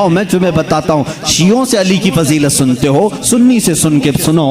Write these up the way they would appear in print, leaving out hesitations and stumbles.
आओ मैं तुम्हें बताता हूँ। शियों से अली की फजीलत सुनते हो, सुन्नी से सुन के सुनो।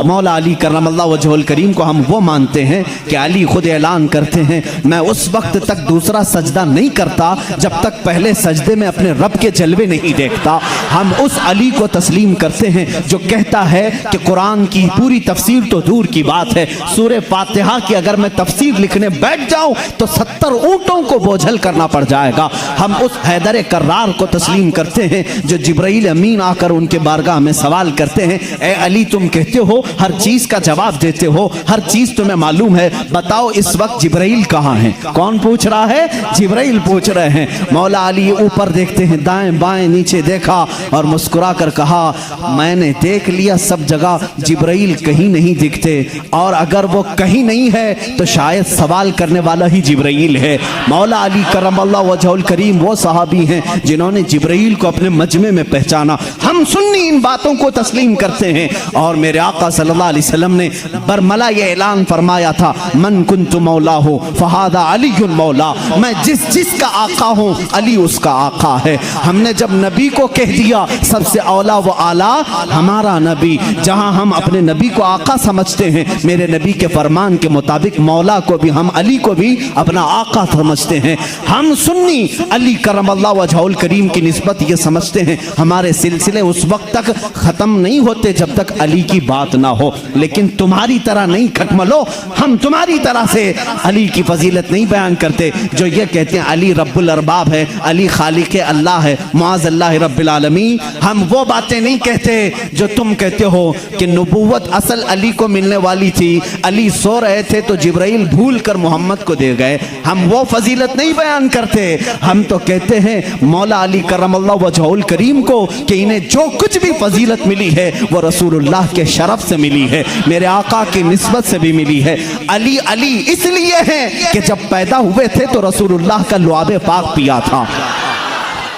मौला अली करमल्लाहु वजहुल करीम को हम वो मानते हैं कि अली खुद ऐलान करते हैं, मैं उस वक्त तक दूसरा सजदा नहीं करता जब तक पहले सजदे में अपने रब के जलवे नहीं देखता। हम उस अली को तस्लीम करते हैं जो कहता है कि कुरान की पूरी तफसीर तो दूर की बात है, सूरे फातिहा की अगर मैं तफसीर लिखने बैठ जाऊं तो 70 ऊंटों को बोझल करना पड़ जाएगा। हम उस हैदर कर्रार को तस्लीम करते हैं जो जिब्राइल अमीन आकर उनके बारगाह में सवाल करते हैं, ए अली तुम कहते हो हर चीज का जवाब देते हो, हर चीज तुम्हें मालूम है, बताओ इस वक्त जिब्राइल कहाँ है? कौन पूछ रहा है? जिब्राइल पूछ रहे हैं। मौला अली ऊपर देखते हैं, दाएं बाएं नीचे देखा और मुस्कुरा कर कहा, मैंने देख लिया सब जगह जिब्राइल कहीं नहीं दिखते, और अगर वो कहीं नहीं है तो शायद सवाल करने वाला ही जिब्राइल है। मौला अली करमल्लाहु वजहुल करीम वो सहाबी हैं जिन्होंने जिब्राइल को अपने मजमे में पहचाना। हम सुन्नी इन बातों को तस्लीम करते हैं। और मेरे आका सल्लल्लाहु अलैहि वसल्लम ने बरमला ये ऐलान फरमाया था, मन कुन्तु मौला हो फहादा अलीयुल मौला, मैं जिसका आका हूँ अली उसका आका है। हमने जब नबी को कह दिया सबसे औला व आला हमारा नबी, जहाँ हम अपने नबी को आका समझते हैं, मेरे नबी के फरमान के मुताबिक मौला को भी, हम अली को भी अपना आका समझते हैं। हम सुन्नी अली करमल्लाहु वजहुल करीम की निस्बत ये समझते हैं हमारे सिलसिले उस वक्त तक खत्म नहीं होते जब तक अली की बात ना हो। लेकिन तुम्हारी तरह नहीं खटमलो, हम तुम्हारी तरह से अली की फजीलत नहीं बयान करते जो ये कहते हैं अली रब्बुल अरबाब है, अली खालिक अल्लाह है, मुआज़ अल्लाह रब्बिल आलमीन। हम वो बातें नहीं कहते जो तुम कहते हो कि नबूवत असल अली को मिलने वाली थी, अली सो रहे थे तो जिब्राइल भूल कर मोहम्मद को दे गए। हम वो फजीलत नहीं बयान करते। हम तो कहते हैं मौला अली करमल्लाहु वजहुल करीम को कि इन्हें जो कुछ भी फजीलत मिली है वो रसूलुल्लाह के शरफ से मिली है, मेरे आका की निस्बत से भी मिली है। अली अली इसलिए है कि जब पैदा हुए थे तो रसूलुल्लाह का लुआबे पाक पिया था।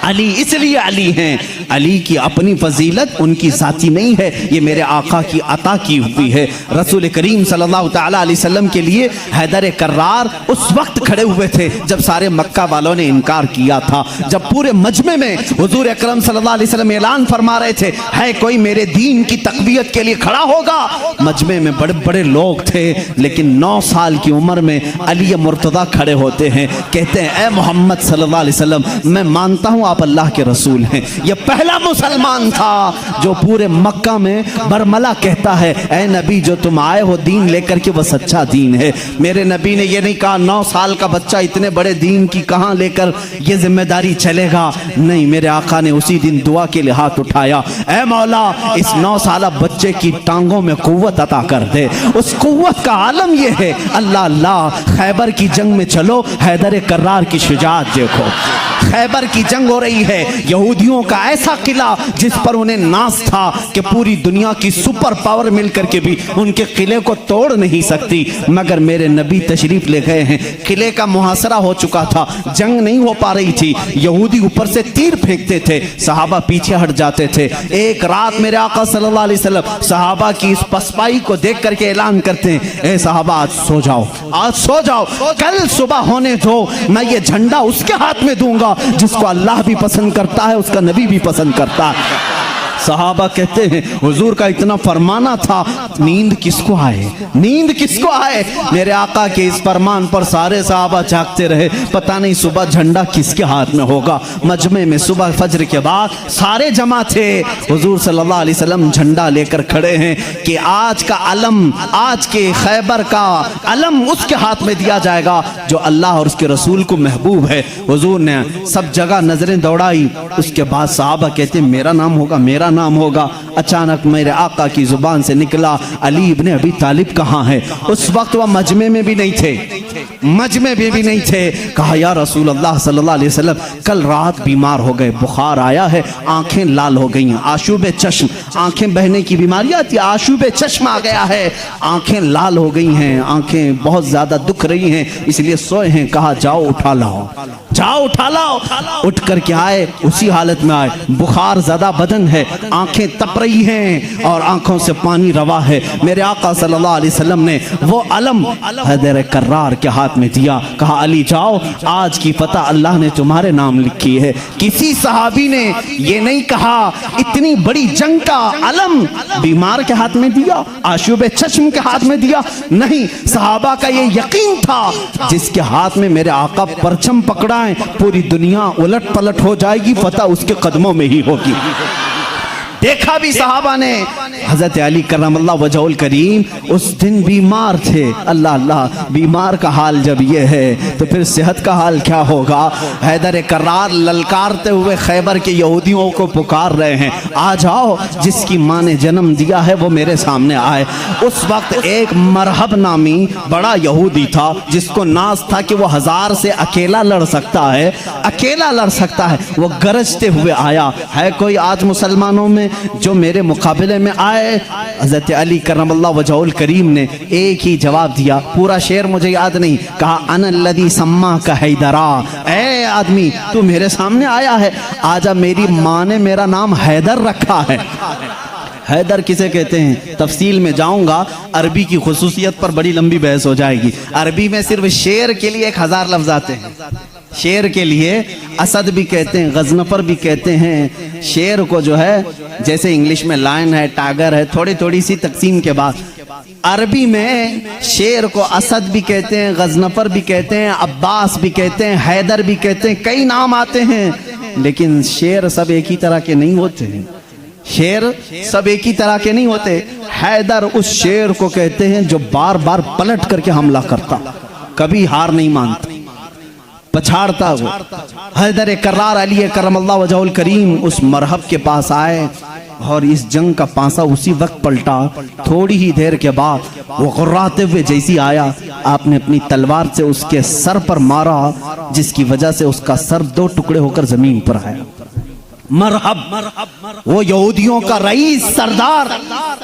अली इसलिए अली हैं, अली की अपनी फजीलत उनकी साथी नहीं है, ये मेरे आका की अता की हुई है। रसूल करीम सल्लल्लाहु ताला अलैहि वसल्लम के लिए हैदर कर्रार उस वक्त खड़े हुए थे जब सारे मक्का वालों ने इनकार किया था, जब पूरे मजमे में हुजूर अकरम सल्लल्लाहु अलैहि वसल्लम ऐलान फरमा रहे थे, है कोई मेरे दीन की तकबीयत के लिए खड़ा होगा? मजमे में बड़े बड़े लोग थे, लेकिन 9 साल की उम्र में अली मुर्तदा खड़े होते हैं, कहते हैं ए मोहम्मद सल्लल्लाहु अलैहि वसल्लम, मैं मानता हूँ आप अल्लाह के रसूल हैं। यह पहला मुसलमान था जो पूरे मक्का में बरमला कहता है, ऐ नबी जो तुम आए हो दीन लेकर के वो सच्चा दीन है। मेरे नबी ने ये नहीं कहा 9 साल का बच्चा इतने बड़े दीन की कहाँ लेकर ये जिम्मेदारी चलेगा, नहीं, मेरे आका ने उसी दिन दुआ के लिए हाथ उठाया, ऐ मौला इस 9 साल बच्चे की टांगों में कुव्वत अता कर दे। उस कुव्वत का आलम यह है, अल्लाह अल्लाह, खैबर की जंग में चलो, हैदर कर्रार की शुजाअत देखो। खैबर की जंग हो रही है, यहूदियों का ऐसा किला जिस पर उन्हें नाज था कि पूरी दुनिया की सुपर पावर मिलकर के भी उनके किले को तोड़ नहीं सकती, मगर मेरे नबी तशरीफ ले गए हैं। किले का मुहासरा हो चुका था, जंग नहीं हो पा रही थी, यहूदी ऊपर से तीर फेंकते थे, सहाबा पीछे हट जाते थे। एक रात मेरे आका सल्लल्लाहु अलैहि वसल्लम सहाबा की इस पसपाई को देख करके ऐलान करते हैं, ए सहाबा आज सो जाओ, आज सो जाओ, कल सुबह होने दो, मैं ये झंडा उसके हाथ में दूंगा जिसको अल्लाह भी पसंद करता है, उसका नबी भी पसंद करता है। सहाबा कहते हैं हुजूर का इतना फरमाना था, नींद किसको आए, नींद किसको आए? मेरे आका के इस फरमान पर सारे सहाबा जागते रहे, पता नहीं सुबह झंडा किसके हाथ में होगा। मजमे में सुबह फजर के बाद सारे जमा थे, हुजूर सल्लल्लाहु अलैहि वसल्लम झंडा लेकर खड़े हैं कि आज का अलम, आज के खैबर का अलम उसके हाथ में दिया जाएगा जो अल्लाह और उसके रसूल को महबूब है। हुजूर ने सब जगह नजरें दौड़ाई, उसके बाद सहाबा कहते मेरा नाम होगा, मेरा नाम होगा। अचानक मेरे आका की जुबान से निकला, अली इब्ने अबी तालिब कहाँ है? उस वक्त वह मजमे में भी नहीं थे, मजमे में भी नहीं थे। कहा या रसूल अल्लाह सल्लल्लाहु अलैहि वसल्लम, कल रात बीमार हो गए, बुखार आया है, आंखें लाल हो गई हैं, आशूबे चश्म, आंखें बहने की बीमारी आती है, आशूबे चश्म आ गया है, आंखें लाल हो गई हैं, आंखें बहुत ज्यादा दुख रही हैं, इसलिए सोए हैं। कहा जाओ उठा लाओ, जाओ उठा लाओ। उठ कर के आए, उसी हालत में आए, बुखार ज़्यादा बदन है, आंखें तप रही हैं और आंखों से पानी रवा है। मेरे आका सल्लल्लाहु अलैहि वसल्लम ने वो अलम हैदर कर्रार के हाथ में दिया, कहा अली जाओ, आज की फतह अल्लाह ने तुम्हारे नाम लिखी है। किसी सहाबी ने ये नहीं कहा इतनी बड़ी जंग का अलम बीमार के हाथ में दिया, आशूब चश्म के हाथ में दिया, नहीं। सहाबा का ये यकीन था जिसके हाथ में मेरे आका परचम पकड़ाएं पूरी दुनिया उलट पलट हो जाएगी, फतह उसके कदमों में ही होगी। देखा भी सहाबा ने, हजरत अली करमल्लाह वजहुल करीम उस दिन बीमार थे। अल्लाह अल्लाह, बीमार का हाल जब ये है तो फिर सेहत का हाल क्या होगा। हैदर कर्रार ललकारते हुए खैबर के यहूदियों को पुकार रहे हैं, आ जाओ, जिसकी माँ ने जन्म दिया है वो मेरे सामने आए। उस वक्त एक मरहब नामी बड़ा यहूदी था जिसको नाज था कि वो 1000 से अकेला लड़ सकता है, अकेला लड़ सकता है। वो गरजते हुए आया, है कोई आज मुसलमानों में जो मेरे मुकाबले में आए। हज़रत अली करमल्लाहु वजहुल करीम ने एक ही जवाब दिया, पूरा शेर मुझे याद नहीं, कहा अनल्लज़ी सम्मा का हैदरा, ए आदमी तू मेरे सामने आया है, आजा, मेरी माँ ने मेरा नाम हैदर रखा है। हैदर किसे कहते हैं तफसील में जाऊंगा, अरबी की खुसूसियत पर बड़ी लंबी बहस हो जाएगी। अरबी में सिर्फ शेर के लिए 1000 लफ्ज आते हैं। शेर के लिए असद भी कहते हैं, गजनफर भी कहते हैं। शेर को जो है जैसे इंग्लिश में लायन है, टाइगर है, थोड़ी थोड़ी सी तकसीम के बाद अरबी में शेर को असद भी कहते हैं, गजनफर भी कहते हैं, अब्बास भी कहते हैं, हैदर भी कहते हैं, कई नाम आते हैं। लेकिन शेर सब एक ही तरह के नहीं होते हैं, शेर सब एक ही तरह के नहीं होते। हैदर उस शेर को कहते हैं जो बार बार पलट करके हमला करता, कभी हार नहीं मानता, पछाड़ता वो। हैदर कर्रार अली करमल्लाहु वजहुल करीम उस मरहब के पास आए और इस जंग का पासा उसी वक्त पलटा। थोड़ी ही देर के बाद वो गुर्राते हुए जैसी आया, आपने अपनी तलवार से उसके सर पर मारा, जिसकी वजह से उसका सर 2 टुकड़े होकर जमीन पर आया। मरहब वो यहूदियों का रईस सरदार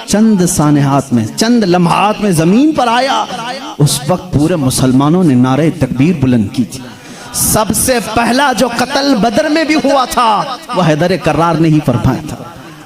चंद सानेहात में, चंद लम्हात में जमीन पर आया। उस वक्त पूरे मुसलमानों ने नारे तकबीर बुलंद की थी। सबसे पहला जो कत्ल बदर में भी हुआ था वह हैदर कर्रार ने ही फरमाया था,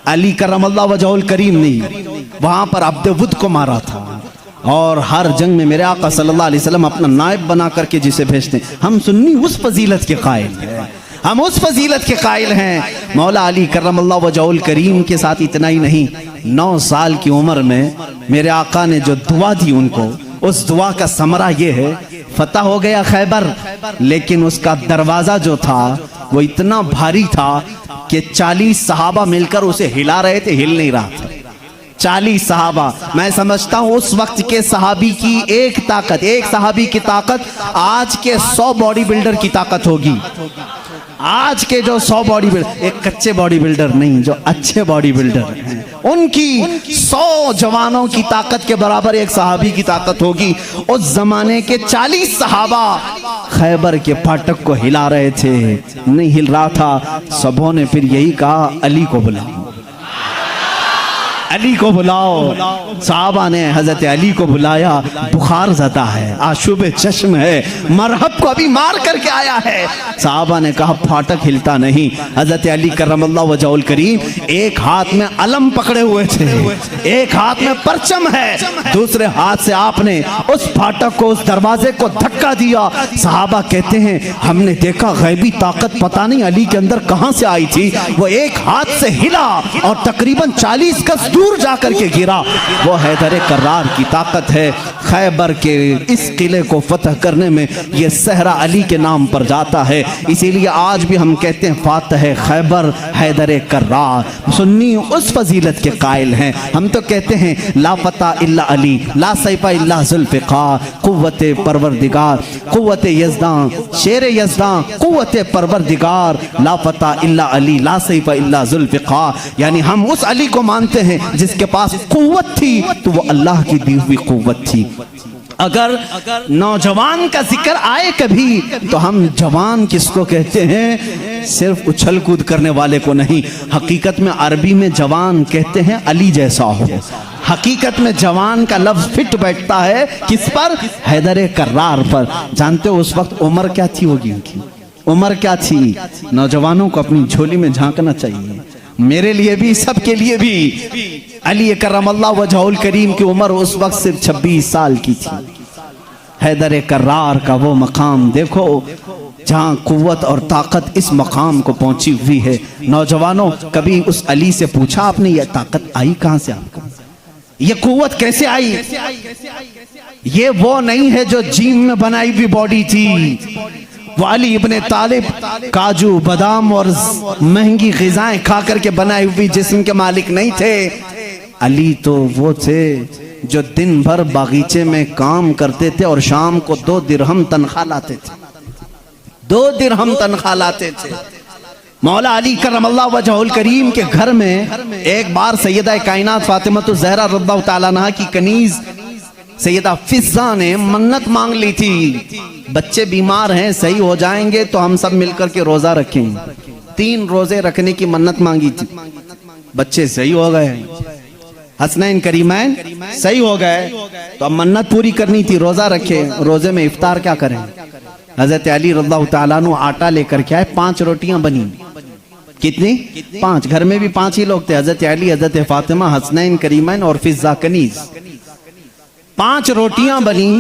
अली करमल्लाहु वजहुल करीम ने वहां पर अब्दवुद को मारा था। और हर जंग में मेरे आका सल्लल्लाहु अलैहि वसल्लम अपना नायब बना करके जिसे भेजते, हम सुन्नी उस फजीलत के कायल हैं, हम उस फजीलत के कायल हैं। मौला अली करमल्लाहु वजहुल करीम के साथ इतना ही नहीं, 9 साल की उम्र में मेरे आका ने जो दुआ दी उनको, उस दुआ का समरा ये है, फतह हो गया खैबर, लेकिन उसका दरवाजा जो था वो इतना भारी था कि 40 सहाबा मिलकर उसे हिला रहे थे, हिल नहीं रहा था। 40 सहाबा, मैं समझता हूं उस वक्त के सहाबी की एक ताकत, एक सहाबी की ताकत आज के 100 बॉडी बिल्डर की ताकत होगी। आज के जो 100 बॉडी बिल्डर, एक कच्चे बॉडी बिल्डर नहीं, जो अच्छे बॉडी बिल्डर हैं, उनकी 100 जवानों की ताकत के बराबर एक सहाबी की ताकत होगी। उस जमाने के 40 सहाबा खैबर के फाटक को हिला रहे थे, नहीं हिल रहा था। सबों ने फिर यही कहा, अली को बुलाओ, अली को बुलाओ। साहबा ने हजरत अली को बुलाया, बुखार ज़दा है, आशुब चश्म है, मरहब को अभी मार करके आया है। साहबा ने कहा फाटक हिलता नहीं। हजरत अली करमल्लाहु वजहुल करीम एक हाथ में अलम पकड़े हुए थे, एक हाथ में परचम है, दूसरे हाथ से आपने उस फाटक को, उस दरवाजे को धक्का दिया। साहबा कहते हैं हमने देखा गैबी ताकत पता नहीं अली के अंदर कहां से आई थी, वो एक हाथ से हिला और तकरीबन 40 गज दूर जाकर के गिरा। वो हैदर कर्रार की ताकत है। खैबर के इस किले को फतह करने में ये सहरा अली के नाम पर जाता है, इसीलिए आज भी हम कहते हैं फातह खैबर हैदर कर्रार। सुन्नी उस फजीलत के कायल हैं। हम तो कहते हैं ला फतह इल्ला अली, ला सैफा इल्ला जुल्फ़िकार, कुव्वत परवरदिगार, कुव्वत यज़दान, शेर यज़दान, कुव्वत परवरदिगार, ला फतह इल्ला अली, ला सैफा इल्ला जुल्फ़िकार। यानी हम उस अली को मानते हैं जिसके पास कुव्वत थी तो वो अल्लाह की दी हुई कुव्वत थी। अगर नौजवान का जिक्र आए कभी तो हम जवान किसको कहते हैं, सिर्फ उछल कूद करने वाले को नहीं। हकीकत में अरबी में जवान कहते हैं अली जैसा हो। हकीकत में जवान का लफ्ज फिट बैठता है किस पर, हैदर कर्रार पर। जानते हो उस वक्त उम्र क्या थी होगी उनकी, उम्र क्या थी? नौजवानों को अपनी झोली में झांकना चाहिए, मेरे लिए भी, सबके लिए भी। अली करमल्लाहु वजहुल करीम की उम्र उस वक्त सिर्फ 26 साल की थी। हैदर कर्रार का वो मकाम देखो जहाँ कुव्वत और ताकत इस मकाम को पहुंची हुई है। नौजवानों, कभी उस अली से पूछा आपने, ये ताकत आई कहाँ से आपको? ये कुव्वत कैसे आई? ये वो नहीं है जो जिम में बनाई हुई बॉडी थी। वो अली इब्ने तालिब काजू बादाम और महंगी ग़िज़ाएं खा करके बनाई हुई जिस्म के मालिक नहीं थे। अली तो वो थे जो दिन भर बागीचे में काम करते थे और शाम को 2 दिरहम तनख्वाह लाते थे। 2 दिरहम तनख्वाह लाते थे। मौला अली करमल्लाहु वजहुल करीम के घर में एक बार सैयदा कायनात फातिमा ज़हरा रज़ियल्लाहु ताला अन्हा की कनीज सैयदा फिज़्ज़ा ने मन्नत मांग ली थी, बच्चे बीमार हैं, सही हो जाएंगे तो हम सब मिलकर के रोजा रखेंगे। 3 रोजे रखने की मन्नत मांगी थी, बच्चे सही हो गए, हसनैन करीमैन सही हो गए, तो अब मन्नत पूरी करनी थी, रोजा रखे। रोजे में इफ्तार क्या करें? हजरत अली रज़ियल्लाहु ताला अन्हु आटा लेकर के आए, 5 रोटियां बनी। कितनी? 5। घर में भी 5 ही लोग थे, हजरत अली, हजरत फातिमा, हसनैन करीमैन और फिज़्ज़ा कनीज। 5 रोटियां बनी,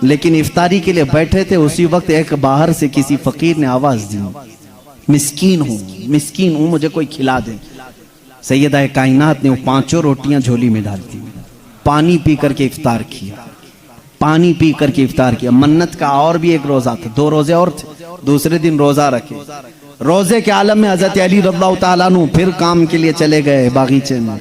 लेकिन इफ्तारी के लिए बैठे थे। उसी वक्त एक बाहर से किसी फकीर ने आवाज दी, मिस्कीन हूं, मुझे कोई खिला दे। सैयदा कायनात ने वो 5 रोटियां झोली में डाल दी, पानी पी करके इफ्तार किया, पानी पी करके इफ्तार किया। मन्नत का और भी एक रोजा था, 2 रोजे और थे, दूसरे दिन रोजा रखे। रोजे के आलम में हजरत अली रज़ियल्लाहु ताला अन्हु फिर काम के लिए चले गए बागीचे में,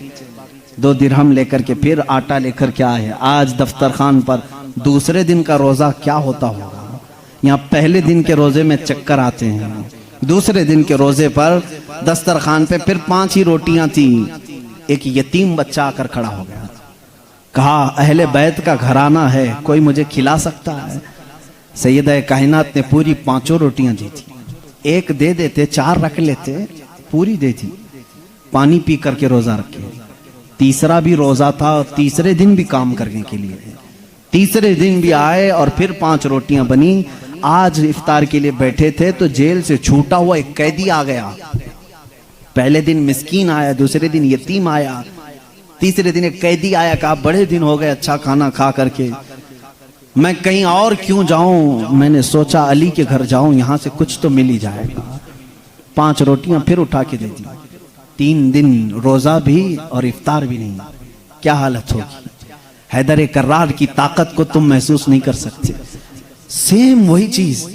2 दिरहम लेकर के फिर आटा लेकर के आए। आज दफ्तर खान पर दूसरे दिन का रोजा क्या होता होगा? यहाँ पहले दिन के रोजे में चक्कर आते हैं, दूसरे दिन के रोजे पर दस्तरखान पे फिर 5 ही रोटियां थी। एक यतीम बच्चा आकर खड़ा हो गया, कहा अहले बैत का घराना है, कोई मुझे खिला सकता है? सैयदा कायनात ने पूरी 5 रोटियां दी थी, एक दे देते, 4 रख लेते, पूरी दे दी, पानी पी करके रोजा रखे। तीसरा भी रोजा था, तीसरे दिन भी काम करने के लिए, तीसरे दिन भी आए और फिर 5 रोटियां बनी। आज इफ्तार के लिए बैठे थे तो जेल से छूटा हुआ एक कैदी आ गया। पहले दिन मिस्कीन आया, दूसरे दिन यतीम आया, तीसरे दिन एक कैदी आया, कहा बड़े दिन हो गए अच्छा खाना खा करके, मैं कहीं और क्यों जाऊं, मैंने सोचा अली के घर जाऊं, यहां से कुछ तो मिल ही जाएगा। 5 रोटियां फिर उठा के दे दी। 3 दिन रोजा भी और इफ्तार भी नहीं। क्या हालत होगी? हैदर कर्रार की ताकत को तुम महसूस नहीं कर सकते। सेम वही चीज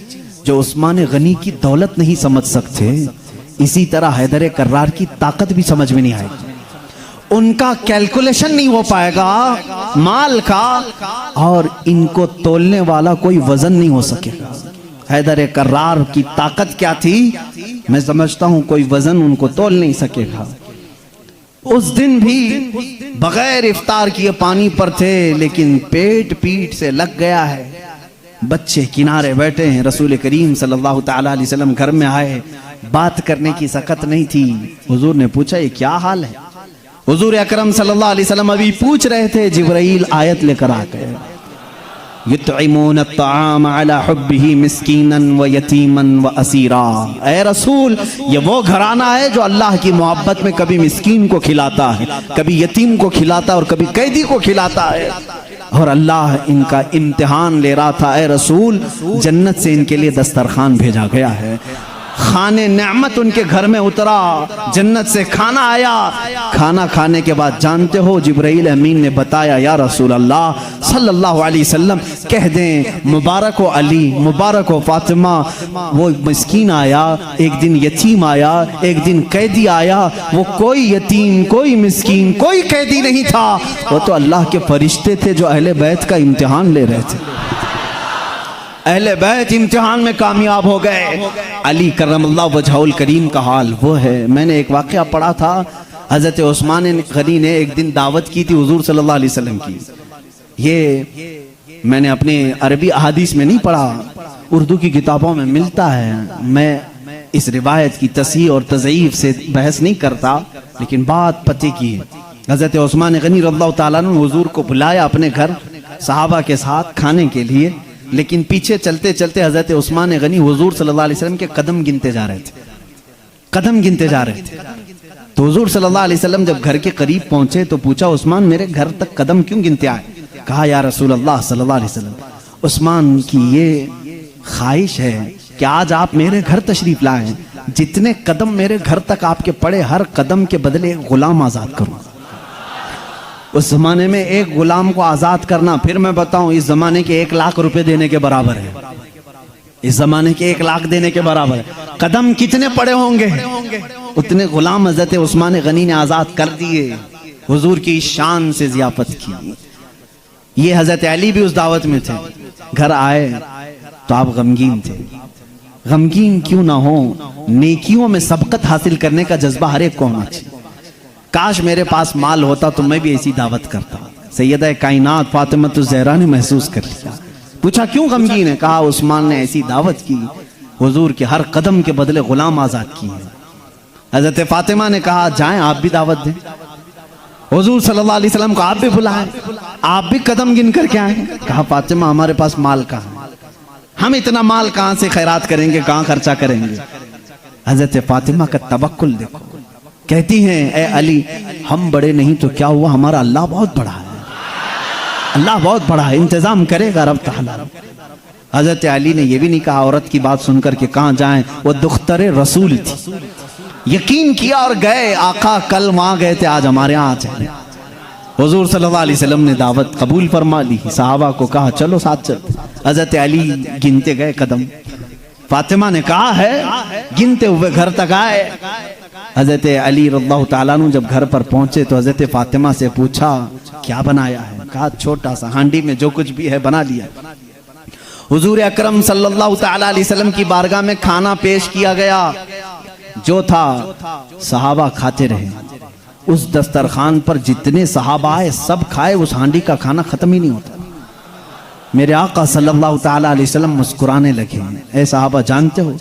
जो उस्मान गनी की दौलत नहीं समझ सकते, इसी तरह हैदर कर्रार की ताकत भी समझ में नहीं आएगी। उनका कैलकुलेशन नहीं हो पाएगा माल का, और इनको तोलने वाला कोई वजन नहीं हो सकेगा। हैदर कर्रार की ताकत क्या थी, मैं समझता हूं कोई वजन उनको तोल नहीं सकेगा। उस दिन भी बगैर इफ्तार किए पानी पर थे, लेकिन पेट पीठ से लग गया है। बच्चे किनारे बैठे हैं, रसूल करीम सल्लल्लाहु ताला अलैहि वसल्लम घर में आए, बात करने की सकत नहीं थी। हुजूर ने पूछा ये क्या हाल है? हुजूर अकरम सल्लल्लाहु अलैहि वसल्लम अभी पूछ रहे थे, जिब्राइल आयत लेकर आ गए, युतइमून अत्ताम अला हुब्बिही मिस्कीनन व यतीमन व असीरा। ऐ रसूल, ये वो घराना है जो अल्लाह की मोहब्बत में कभी मिस्कीन को खिलाता है, कभी यतीम को खिलाता है और कभी कैदी को खिलाता है। और अल्लाह इनका इम्तिहान ले रहा था। ऐ रसूल, जन्नत से इनके लिए दस्तरखान भेजा गया है, खाने नेमत उनके घर में उतरा, जन्नत से खाना आया। खाना खाने के बाद जानते हो जिब्राइल अमीन ने बताया, या रसूल अल्लाह सल्लल्लाहु अलैहि वसल्लम कह दें मुबारक हो अली, मुबारक हो फातिमा, वो मिस्कीन आया, एक दिन यतीम आया, एक दिन कैदी आया। वो कोई यतीम, कोई मिस्कीन, कोई कैदी नहीं था, वो तो अल्लाह के फरिश्ते थे जो अहले बैत का इम्तिहान ले रहे थे। अहले बैत इम्तिहान में कामयाब हो गए। अली करमल्लाहु वजहुल करीम का हाल वो है। मैंने एक वाक़या पढ़ा था, हज़रत उस्मान गनी ने एक दिन दावत की थी हुजूर सल्लल्लाहु अलैहि वसल्लम की। ये मैंने अपने अरबी अहादीस में नहीं पढ़ा, उर्दू की किताबों में मिलता है। मैं इस रिवायत की तस्हीह और तज़ईफ से बहस नहीं करता, लेकिन बात पते की है। हज़रत उस्मान गनी रज़ियल्लाहु ताला अन्हु हुजूर को बुलाया अपने घर सहाबा के साथ खाने के लिए। लेकिन पीछे चलते चलते हजरत उस्मान गनी हुजूर सल्लल्लाहु अलैहि वसल्लम के कदम गिनते जा रहे थे, कदम गिनते जा रहे थे। तो हुजूर सल्लल्लाहु अलैहि वसल्लम जब घर के करीब पहुंचे तो पूछा, उस्मान मेरे घर तक कदम क्यों गिनते आए? कहा, या रसूल अल्लाह सल्लल्लाहु अलैहि वसल्लम, उस्मान की ये ख्वाहिश है कि आज आप मेरे घर तशरीफ लाएं, जितने कदम मेरे घर तक आपके पड़े हर कदम के बदले एक गुलाम आजाद करूं। उस जमाने में एक गुलाम को आजाद करना, फिर मैं बताऊं, इस जमाने के 1 लाख रुपए देने के बराबर है। इस जमाने के 1 लाख देने के बराबर है। कदम कितने पड़े होंगे, उतने गुलाम हजरत उस्मान गनी ने आजाद कर दिए। हुजूर की शान से जियाफत की। ये हजरत अली भी उस दावत में थे। घर आए तो आप गमगीन थे। गमगीन क्यों ना हो, नेकियों में सबकत हासिल करने का जज्बा हर एक को होना चाहिए। काश मेरे पास माल होता तो मैं भी ऐसी दावत करता। सैयदा कायनात फातिमा ज़हरा ने महसूस कर लिया। पूछा, क्यों गमगीन है? कहा, उस्मान ने ऐसी दावत की, हुजूर के हर कदम के बदले गुलाम आजाद किए। हजरत फातिमा ने कहा, जाएं आप भी दावत दें। हुजूर सल्लल्लाहु अलैहि वसल्लम को आप भी बुलाएं, आप भी कदम गिन करके आए। कहा, फातिमा हमारे पास माल कहाँ, हम इतना माल कहां से खैरात करेंगे, कहां खर्चा करेंगे। हजरत फातिमा का तवक्कुल देखो। कहती हैं, ए अली, हम बड़े नहीं तो क्या हुआ, हमारा अल्लाह बहुत बड़ा है, अल्लाह बहुत बड़ा है, इंतजाम करेगा रब ताला। हजरत अली ने यह भी नहीं कहा औरत की बात सुनकर के कहां जाएं, वो दुख्तरे रसूल थी। यकीन किया और गए। आका कल वहां गए थे, आज हमारे यहाँ आ जाए। हुजूर सल्लल्लाहु अलैहि वसल्लम ने दावत कबूल फरमा ली। सहाबा को कहा, चलो साथ चलते। हजरत अली गिनते गए कदम। फातिमा ने कहा है, गिनते हुए घर तक आए। हजरत अली रज़ियल्लाहु ताला अन्हु जब घर पर पहुंचे तो हजरत फातिमा से पूछा, क्या बनाया है? कहा, छोटा सा हांडी में जो कुछ भी है बना लिया। हुजूर अकरम सल्लल्लाहु ताला अलैहि वसल्लम की बारगाह में खाना पेश किया गया। जो था सहाबा खाते रहे। उस दस्तरखान पर जितने सहाबा आए सब खाए, उस हांडी का खाना खत्म ही नहीं होता। मेरे आका सल्लल्लाहु ताला अलैहि वसल्लम मुस्कुराने लगे। ऐ सहाबा, जानते हो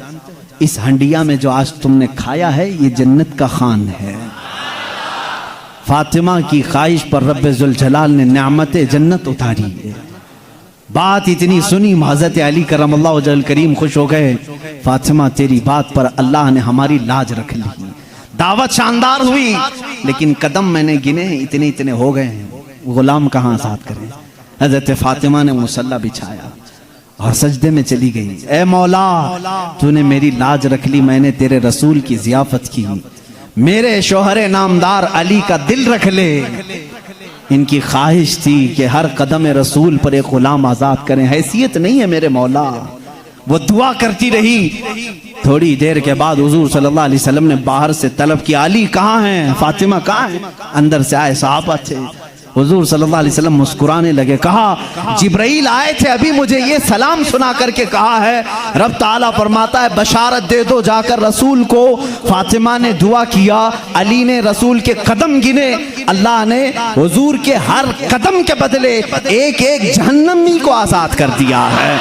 इस हंडिया में जो आज तुमने खाया है ये जन्नत का खान है। फातिमा की ख्वाहिश पर रब्बे जुल जलाल ने नेमते जन्नत उतारी है। बात इतनी सुनी, हज़रत अली करमल्लाहु वजहल करीम खुश हो गए। फातिमा, तेरी बात पर अल्लाह ने हमारी लाज रख ली। दावत शानदार हुई, लेकिन कदम मैंने गिने इतने इतने हो गए हैं, गुलाम कहाँ आजाद करें। हज़रत फातिमा ने मुसल्ला बिछाया और सजदे में चली गई। ए मौला, तूने मेरी लाज रख ली, मैंने तेरे रसूल की जियाफत की। मेरे शोहरे नामदार अली का दिल रख ले। इनकी ख्वाहिश थी कि हर कदम रसूल पर एक गुलाम आजाद करें। हैसियत नहीं है मेरे मौला। वो दुआ करती रही। थोड़ी देर के बाद हुजूर सल्लल्लाहु अलैहि वसल्लम ने बाहर से तलब किया, अली कहाँ हैं, फातिमा कहाँ हैं? अंदर से आए सहाबा थे। हुजूर सल्लल्लाहु अलैहि वसल्लम मुस्कुराने लगे। कहा, जिब्राइल आए थे, अभी मुझे ये सलाम सुना करके कहा है, रब ताला फरमाता है बशारत दे दो जाकर रसूल को। फातिमा ने दुआ किया, अली ने रसूल के कदम गिने। अल्लाह ने हुजूर के हर कदम के बदले एक एक जहन्नमी को आजाद कर दिया है।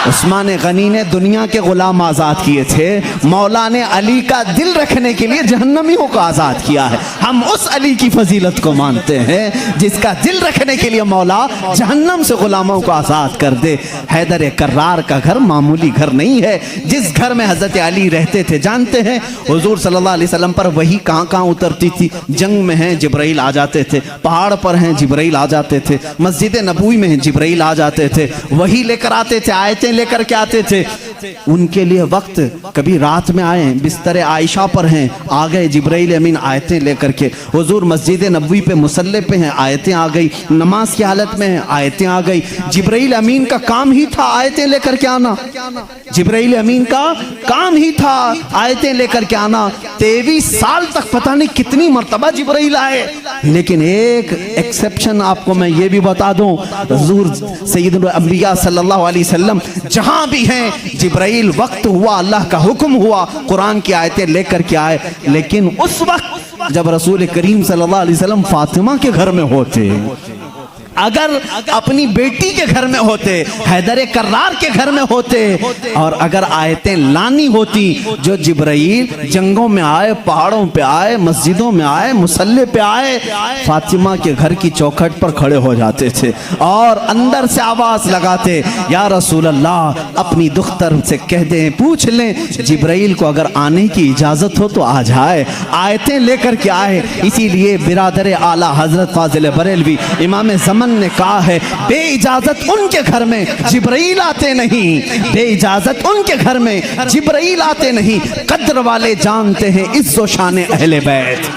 उस्मान गनी ने दुनिया के गुलाम आजाद किए थे, मौला ने अली का दिल रखने के लिए जहन्नमियों को आजाद किया है। हम उस अली की फजीलत को मानते हैं जिसका दिल रखने के लिए मौला जहन्नम से गुलामों को आजाद कर दे। हैदर कर्रार का घर मामूली घर नहीं है। जिस घर में हजरत अली रहते थे, जानते हैं हुजूर सल्लल्लाहु अलैहि वसल्लम पर वही कहाँ कहाँ उतरती थी। जंग में हैं जिब्राइल आ जाते थे, पहाड़ पर हैं जिब्राइल आ जाते थे, मस्जिद नबवी में हैं जिब्राइल आ जाते थे, वही लेकर आते थे, आयतें लेकर के आते थे। उनके लिए वक्त, कभी रात में आए, बिस्तर आयशा पर हैं, आ गए जिब्राइल अमीन आयतें लेकर के। हुजूर मस्जिद नबवी पे मुसल्ले पे हैं, आयतें आ गई। नमाज की हालत में हैं, आयतें आ गई। जिब्राइल अमीन का काम ही था आयतें लेकर के आना। जिब्राइल अमीन का काम ही था आयतें लेकर के आना। 23 साल तक पता नहीं कितनी मर्तबा जिब्राइल आए। लेकिन एक एक्सेप्शन आपको मैं ये भी बता दूं, हुजूर सैयदुल अंबिया सल्लल्लाहु अलैहि वसल्लम जहां भी हैं, जिब्राइल वक्त हुआ, अल्लाह का हुक्म हुआ, कुरान की आयतें लेकर के आए। लेकिन उस वक्त जब रसूल करीम सल्लल्लाहु अलैहि वसल्लम फातिमा के घर में होते, अगर अपनी बेटी के घर में होते, हैदर कर्रार के घर में होते, और अगर आयतें लानी होती जो जिब्राइल जंगों में आए, पहाड़ों पे आए, मस्जिदों में आए, मुसल्ले पे आए, फातिमा के घर की चौखट पर खड़े हो जाते थे और अंदर से आवाज लगाते, या रसूल अल्लाह, अपनी दुख्तर से कह दें, पूछ लें जिब्राइल को अगर आने की इजाजत हो तो आ जाए, आयतें लेकर के आए। इसीलिए बिरादर आला हजरत फाजिल बरेलवी इमाम ज़मन ने कहा है, बे इजाजत उनके घर में जिब्राइल आते नहीं, बे इजाजत उनके घर में जिब्राइल आते नहीं। कद्र वाले जानते हैं इज्जो शान अहले बैत।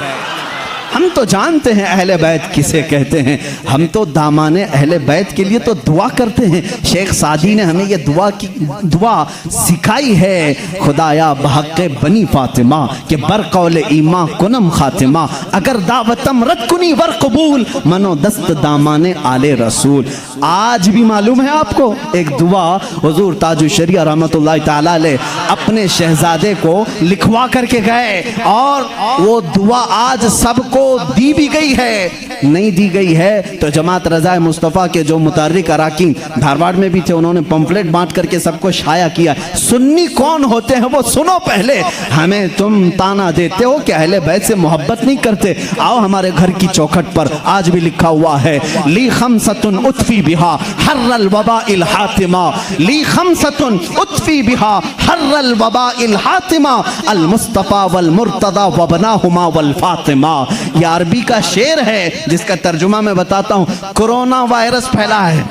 हम तो जानते हैं अहले बैत किसे कहते हैं, हम तो दामाने अहले बैत के लिए तो दुआ करते हैं। शेख सादी ने हमें ये दुआ सिखाई है, खुदाया बहक़ बनी फातिमा के बरकौल ईमा कुनम खातिमा, अगर दावतम रद कुनी वर कबूल, मनो दस्त दामाने आले रसूल। आज भी मालूम है आपको एक दुआ हुजूर ताजुल शरिया रहमतुल्लाह तआला अलैह अपने शहजादे को लिखवा करके गए, और वो दुआ आज सबको दी भी गई है, नहीं दी गई है तो जमात रज़ा मुस्तफ़ा के जो मुतर्रिक अराकीन धारवाड़ में भी थे, उन्होंने पंफलेट बांट करके सबको शाया किया। सुन्नी कौन होते हैं वो सुनो पहले। हमें तुम ताना देते हो कि अहले बैत से मोहब्बत नहीं करते, आओ हमारे घर की चौखट पर आज भी लिखा हुआ है, ली खमसतुन उतफी बिहा हर्रल वबाइल हातिमा, ली खमसतुन उतफी बिहा हर्रल वबाइल हातिमा, अल मुस्तफ़ा वल मुर्तदा वबनाहुमा वल फातिमा। यह अरबी का शेर है जिसका तर्जुमा मैं बताता हूं। कोरोना वायरस फैला है,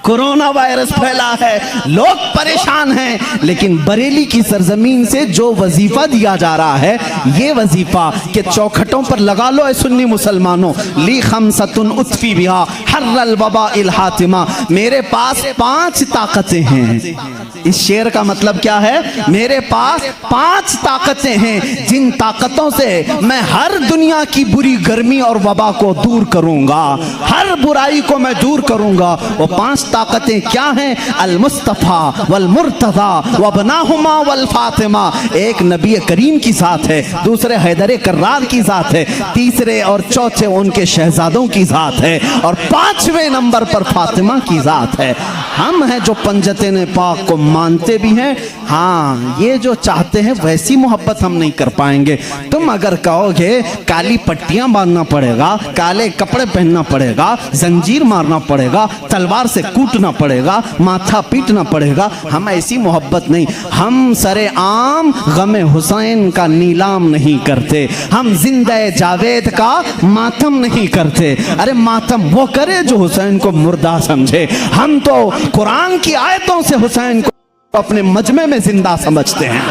कोरोना वायरस फैला है, लोग परेशान हैं, लेकिन बरेली की सरजमीन से जो वजीफा दिया जा रहा है, ये वजीफा के चौखटों पर लगा लो ऐ सुन्नी मुसलमानों, ली खमसतुन उतफी बिहा हर्रल वबाइल हातिमा, मेरे पास 5 ताकतें हैं। इस शेर का मतलब क्या है, मेरे पास 5 ताकतें हैं जिन ताकतों से मैं हर दुनिया की बुरी गर्मी और वबा को दूर करूंगा, हर बुराई को मैं दूर करूंगा। वो 5 ताकतें क्या हैं, अल मुस्तफ़ा वल मुर्तज़ा वबनाहुमा वल फातिमा। एक नबी करीम की ज़ात है, दूसरे हैदर कर्रार की ज़ात है, तीसरे और चौथे उनके शहजादों की ज़ात है, और 5वें नंबर पर फातिमा की ज़ात है। हम हैं जो पंजतन पाक को मानते भी हैं, हाँ ये जो चाहते हैं वैसी मोहब्बत हम नहीं कर पाएंगे। तुम अगर कहोगे काली पट्टियां बांधना पड़ेगा, काले कपड़े पहनना पड़ेगा, जंजीर मारना पड़ेगा, तलवार से कूटना पड़ेगा, माथा पीटना पड़ेगा, हम ऐसी मोहब्बत नहीं। हम सरे आम गमे हुसैन का नीलाम नहीं करते, हम जिंदे जावेद का मातम नहीं करते। अरे मातम वो करे जो हुसैन को मुर्दा समझे। हम तो कुरान की आयतों से हुसैन को अपने मजमे में जिंदा समझते हैं,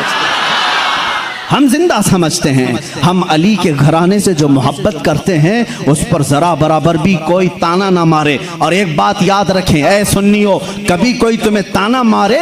हम जिंदा समझते हैं। हम अली के घराने से जो मोहब्बत करते हैं उस पर जरा बराबर भी कोई ताना ना मारे। और एक बात याद रखें ऐ सुन्नियों, कभी कोई तुम्हें ताना मारे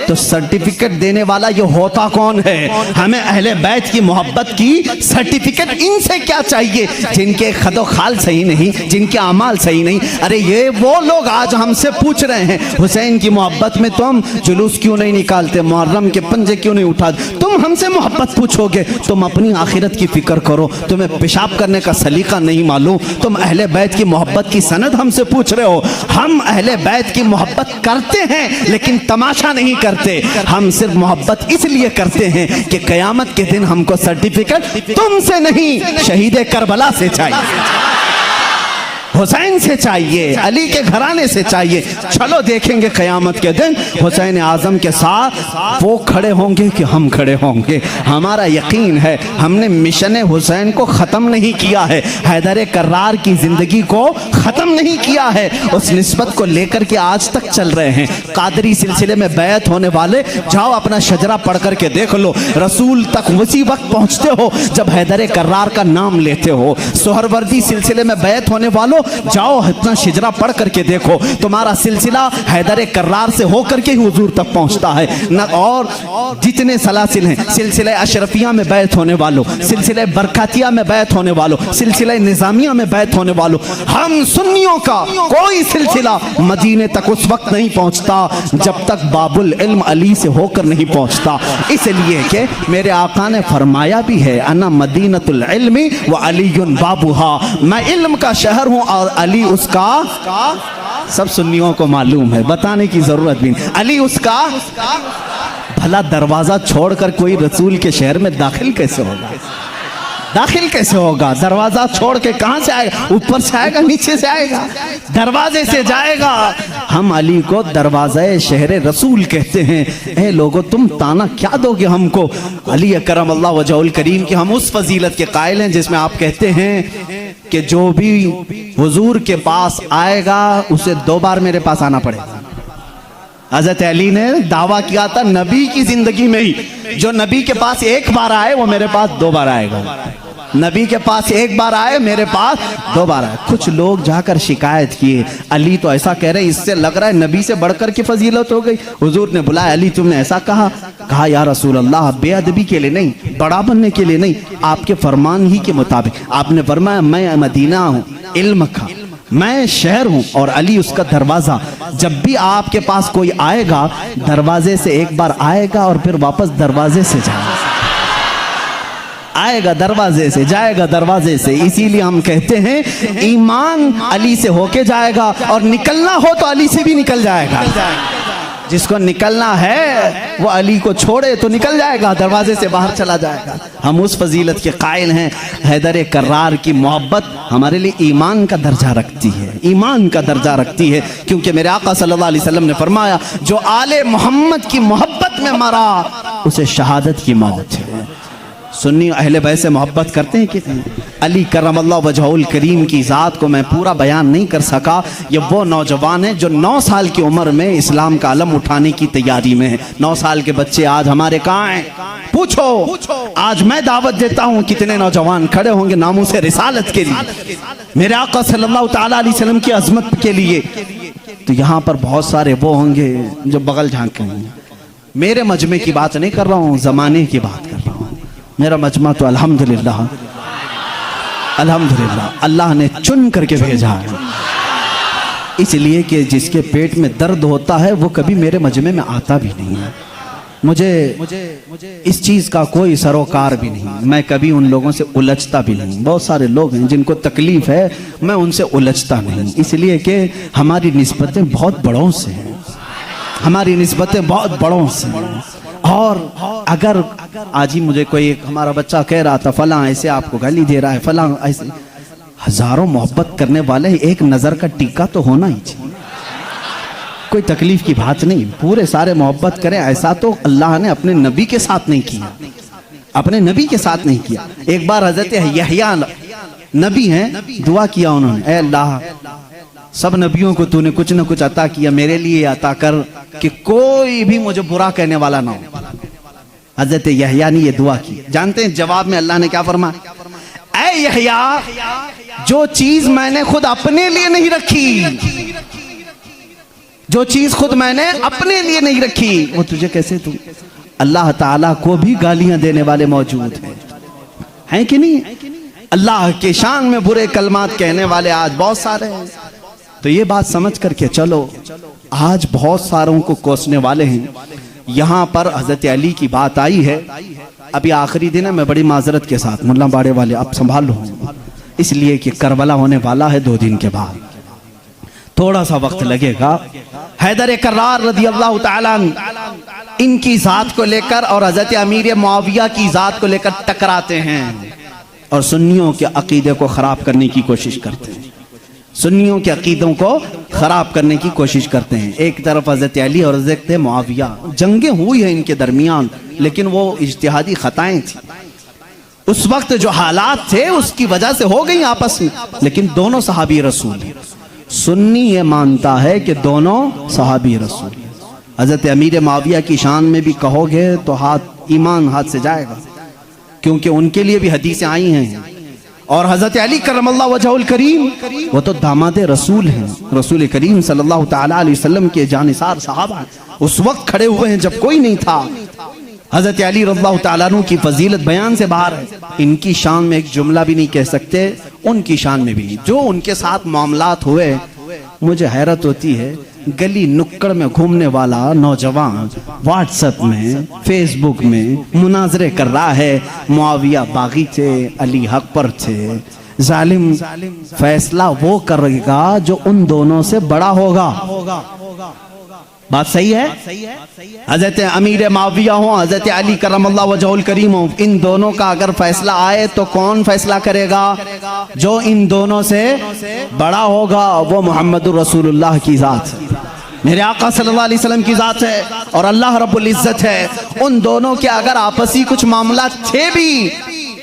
तो सर्टिफिकेट देने वाला ये होता कौन है? हमें अहले बैत की मोहब्बत की सर्टिफिकेट इनसे क्या चाहिए जिनके खदो खाल सही नहीं, जिनके अमाल सही नहीं। अरे ये वो लोग आज हमसे पूछ रहे हैं हुसैन की मोहब्बत में तुम जुलूस क्यों नहीं निकालते, मुहर्रम के पंजे क्यों नहीं उठाते। तुम हमसे मोहब्बत पूछोगे, तुम अपनी आखिरत की फिक्र करो, तुम्हें पेशाब करने का सलीका नहीं मालूम, तुम अहले बैत की मोहब्बत की सनद हमसे पूछ रहे हो। हम अहले बैत की मोहब्बत करते हैं लेकिन तमाशा नहीं करते, हम सिर्फ मोहब्बत इसलिए करते हैं कि कयामत के दिन हमको सर्टिफिकेट तुमसे नहीं शहीद करबला से चाहिए, हुसैन से चाहिए, अली के घराने से चाहिए। चलो देखेंगे कयामत के दिन हुसैन आजम के साथ वो खड़े होंगे कि हम खड़े होंगे। हमारा यकीन है हमने मिशन हुसैन को ख़त्म नहीं किया है, हैदर कर्रार की ज़िंदगी को ख़त्म नहीं किया है, उस निस्बत को लेकर के आज तक चल रहे हैं। कादरी सिलसिले में बैत होने वाले जाओ अपना शजरा पढ़ करके देख लो, रसूल तक उसी वक्त पहुँचते हो जब हैदर कर्रार का नाम लेते हो। सोहरवर्दी सिलसिले में बैत होने वालों जाओ इतना शिजरा पढ़ करके देखो, तुम्हारा सिलसिला हैदर कर्रार से होकर के हुजूर तक पहुंचता है न। और जितने सलासिल हैं, सिलसिला अशरफिया में बैत होने वालों, सिलसिला बरकातिया में बैत होने वालों, सिलसिला निजामिया में बैत होने वालों, हम सुन्नियों का कोई सिलसिला मदीने तक उस वक्त नहीं पहुंचता जब तक बाबुल इल्म अली से होकर नहीं पहुंचता। इसलिए कि मेरे आका ने फरमाया भी है, अना मदीनतुल इल्मी व अलीयुन बाबुहा, मैं इल्म का शहर हूँ और अली उसका, सब सुन्नियों को मालूम है, बताने की जरूरत भी नहीं, अली उसका। भला दरवाजा छोड़कर कोई रसूल के शहर में दाखिल कैसे होगा? दाखिल कैसे होगा? दरवाजा छोड़ के कहां से आएगा? ऊपर से आएगा, नीचे से आएगा, दरवाजे से जाएगा। हम अली को दरवाज़े शहर रसूल कहते हैं। ए लोगों, तुम ताना क्या दोगे हमको? अली अकरम अल्लाह वजहुल करीम की हम उस फजीलत के कायल हैं जिसमें आप कहते हैं कि जो भी हुजूर के पास आएगा उसे 2 बार मेरे पास आना पड़ेगा। हज़रत अली ने दावा किया था नबी की जिंदगी में ही, जो नबी के पास 1 बार आए वो मेरे पास 2 बार आएगा। नबी के पास 1 बार आए, मेरे पास 2 बार आए। कुछ लोग जाकर शिकायत किए, अली तो ऐसा कह रहे, इससे लग रहा है नबी से बढ़कर की फजीलत हो गई। हुजूर ने बुलाया, अली तुमने ऐसा कहा? कहा या रसूल अल्लाह, बेअदबी के लिए नहीं, बड़ा बनने के लिए नहीं, आपके फरमान ही के मुताबिक। आपने फरमाया मैं मदीना हूँ इल्म का, मैं शहर हूं और अली उसका दरवाजा। जब भी आपके पास कोई आएगा दरवाजे से 1 बार आएगा और फिर वापस दरवाजे से जाएगा, आएगा दरवाजे से, जाएगा दरवाजे से। इसीलिए हम कहते हैं ईमान अली से होके जाएगा और निकलना हो तो अली से भी निकल जाएगा। जिसको निकलना है वो अली को छोड़े तो निकल जाएगा, दरवाजे से बाहर चला जाएगा। हम उस फजीलत के कायल हैं। हैदर कर्रार की मोहब्बत हमारे लिए ईमान का दर्जा रखती है, ईमान का दर्जा रखती है, क्योंकि मेरे आका सल्लल्लाहु अलैहि वसल्लम ने फरमाया जो आले मोहम्मद की मोहब्बत में मरा उसे शहादत की मौत है। सुन्नी अहले बैत से मोहब्बत करते हैं कितने? अली करमल्लाहु वजहुल करीम की ज़ात को मैं पूरा बयान नहीं कर सका। ये वो नौजवान है जो 9 साल की उम्र में इस्लाम का अलम उठाने की तैयारी में है। 9 साल के बच्चे आज हमारे कहाँ हैं? पूछो। आज मैं दावत देता हूँ, कितने नौजवान खड़े होंगे नामूसे रिसालत के लिए, मेरे आका सल्लल्लाहु ताला अलैहि वसल्लम की अजमत के लिए। तो यहाँ पर बहुत सारे वो होंगे जो बगल झांकेंगे। मेरे मजमे की बात नहीं कर रहा हूँ, ज़माने की बात कर रहा हूँ। मेरा मजमा तो अल्हम्दुलिल्लाह अल्हम्दुलिल्लाह अल्लाह ने चुन करके भेजा है, इसलिए कि जिसके पेट में दर्द होता है वो कभी मेरे मजमे में आता भी नहीं है। मुझे इस चीज़ का कोई सरोकार भी नहीं, मैं कभी उन लोगों से उलझता भी नहीं। बहुत सारे लोग हैं जिनको तकलीफ़ है, मैं उनसे उलझता नहीं, इसलिए कि हमारी निस्बतें बहुत बड़ों से हैं, हमारी निस्बतें बहुत बड़ों से हैं। और अगर आज ही मुझे कोई हमारा बच्चा कह रहा था फलां ऐसे आपको गाली दे रहा है, फलां ऐसे, हजारों मोहब्बत करने वाले एक नज़र का टीका तो होना ही चाहिए। कोई तकलीफ की बात नहीं, पूरे सारे मोहब्बत करें, ऐसा तो अल्लाह ने अपने नबी के साथ नहीं किया, अपने नबी के साथ नहीं किया। एक बार हजरत यहया नबी हैं, दुआ किया उन्होंने, ऐ अल्लाह सब नबियों को तूने कुछ न कुछ अता किया, मेरे लिए अता कर कि कोई भी मुझे बुरा कहने वाला ना हो। हजरत यहया ने ये दुआ की। जानते हैं जवाब में अल्लाह ने क्या फरमाया? ऐ यहया, जो चीज मैंने खुद अपने लिए नहीं रखी, जो चीज खुद मैंने अपने लिए नहीं रखी वो तुझे कैसे तू? अल्लाह ताला को भी गालियां देने वाले मौजूद हैं कि नहीं? अल्लाह के शान में बुरे कलमात कहने वाले आज बहुत सारे हैं। तो ये बात समझ करके चलो, आज बहुत सारों को कोसने वाले हैं। यहाँ पर हजरत अली की बात आई है। अभी आखिरी दिन है, मैं बड़ी माजरत के साथ मुल्ला बाड़े वाले आप संभाल लो, इसलिए कि करबला होने वाला है 2 दिन के बाद, थोड़ा सा वक्त लगेगा। हैदर कर्रार रज़ी अल्लाह ताला इनकी जात को लेकर और हजरत अमीर मुआविया की जात को लेकर टकराते हैं और सुन्नियों के अकीदे को खराब करने की कोशिश करते हैं, सुन्नियों के अकीदों को खराब करने की कोशिश करते हैं। एक तरफ हजरत अली और हजरत मुआविया, जंगें हुई हैं इनके दरमियान, लेकिन वो इज्तिहादी खताएं थी। उस वक्त जो हालात थे उसकी वजह से हो गई आपस में, लेकिन दोनों सहाबी रसूल हैं। सुन्नी ये मानता है कि दोनों सहाबी रसूल। हजरत अमीर मुआविया की शान में भी कहोगे तो हाथ ईमान हाथ से जाएगा, क्योंकि उनके लिए भी हदीसें आई हैं। और हजरत अली करमल्लाहु वजहुल करीम वो तो दामाद रसूल हैं, रसूल करीम सल्लल्लाहु ताला अलैहि वसल्लम के जानिसार सहाबा उस वक्त खड़े हुए हैं जब कोई नहीं था। हजरत अली रज़ियल्लाहु ताला अन्हु की फजीलत बयान से बाहर है। इनकी शान में एक जुमला भी नहीं कह सकते, उनकी शान में भी नहीं। जो उनके साथ मामलात हुए, मुझे हैरत होती है, गली नुक्कड़ में घूमने वाला नौजवान व्हाट्सएप में फेसबुक में मुनाजरे कर रहा है, मुआविया बागी थे, अली हक पर थे, जालिम फैसला वो करेगा जो उन दोनों से बड़ा होगा। बात सही है? हजरत अमीर माविया हो, हजरत अली करमल्लाहु वजहुल करीम हो, इन दोनों का अगर फैसला आए तो कौन फैसला करेगा? जो इन दोनों से बड़ा होगा, वो मोहम्मद रसूलुल्लाह की जात है, मेरे आका सल्लल्लाहु अलैहि वसल्लम की जात है और अल्लाह रब्बुल इज्जत है। उन दोनों के अगर आपसी कुछ मामला थे भी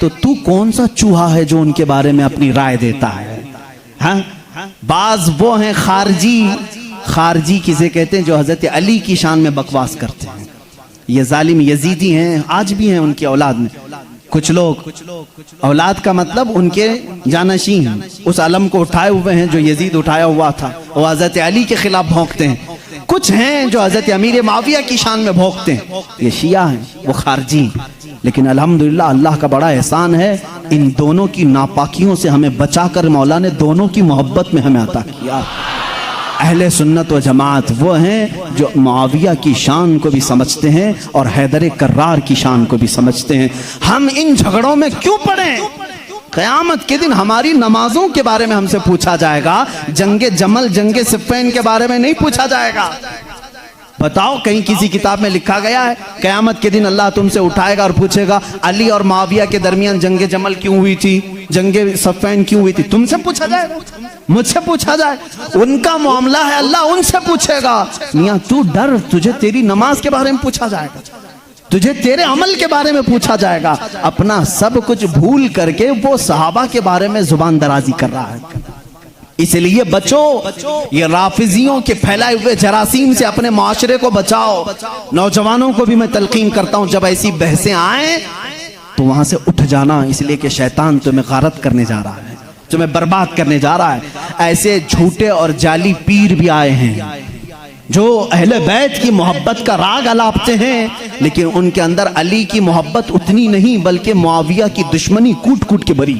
तो तू कौन सा चूहा है जो उनके बारे में अपनी राय देता है? हाँ, बाज वो हैं खारजी किसे कहते हैं? जो हजरत अली की शान में बकवास करते हैं। ये जालिम यजीदी हैं, आज भी हैं उनकी औलाद में कुछ लोग। औलाद का मतलब उनके जानशीन उस अलम को उठाए हुए हैं जो यजीद उठाया हुआ था, वो हजरत अली के खिलाफ भौंकते हैं। कुछ हैं जो हजरत अमीर माविया की शान में भौंकते हैं, ये शिया हैं, वो खारजी। लेकिन अल्हम्दुलिल्लाह अल्लाह का बड़ा एहसान है, इन दोनों की नापाकियों से हमें बचाकर मौला ने दोनों की मोहब्बत में हमें अता किया। अहले सुन्नत व जमात वो हैं जो मुआविया की शान को भी समझते हैं और हैदर कर्रार की शान को भी समझते हैं। हम इन झगड़ों में क्यों पड़े? क़यामत के दिन हमारी नमाजों के बारे में हमसे पूछा जाएगा, जंगे जमल जंगे सिफ़्फ़ीन के बारे में नहीं पूछा जाएगा। बताओ, कहीं किसी किताब में लिखा गया है क़यामत के दिन अल्लाह तुमसे उठाएगा और पूछेगा अली और मुआविया के दरमियान जंगे जमल क्यों हुई थी, जंगे सिफ़्फ़ीन क्यों हुई थी? तुमसे पूछा जाएगा, मुझसे पूछा जाए? उनका मामला है, अल्लाह उनसे पूछेगा। मियां तू डर, तुझे तेरी नमाज के बारे में पूछा जाएगा, तुझे तेरे अमल के बारे में पूछा जाएगा। अपना सब कुछ भूल करके वो सहाबा के बारे में जुबान दराजी कर रहा है। इसलिए बचो, ये राफिजियों के फैलाए हुए जरासीम से अपने माशरे को बचाओ। नौजवानों को भी मैं तलकीन करता हूं, जब ऐसी बहसें आए तो वहां से उठ जाना, इसलिए कि शैतान तुम्हें गारत करने जा रहा है, तुम्हें बर्बाद करने जा रहा है। ऐसे झूठे और जाली पीर भी आए हैं जो अहले बैत की मोहब्बत का राग अलापते हैं, लेकिन उनके अंदर अली की मोहब्बत उतनी नहीं, बल्कि मुआविया की दुश्मनी कूट कूट के भरी।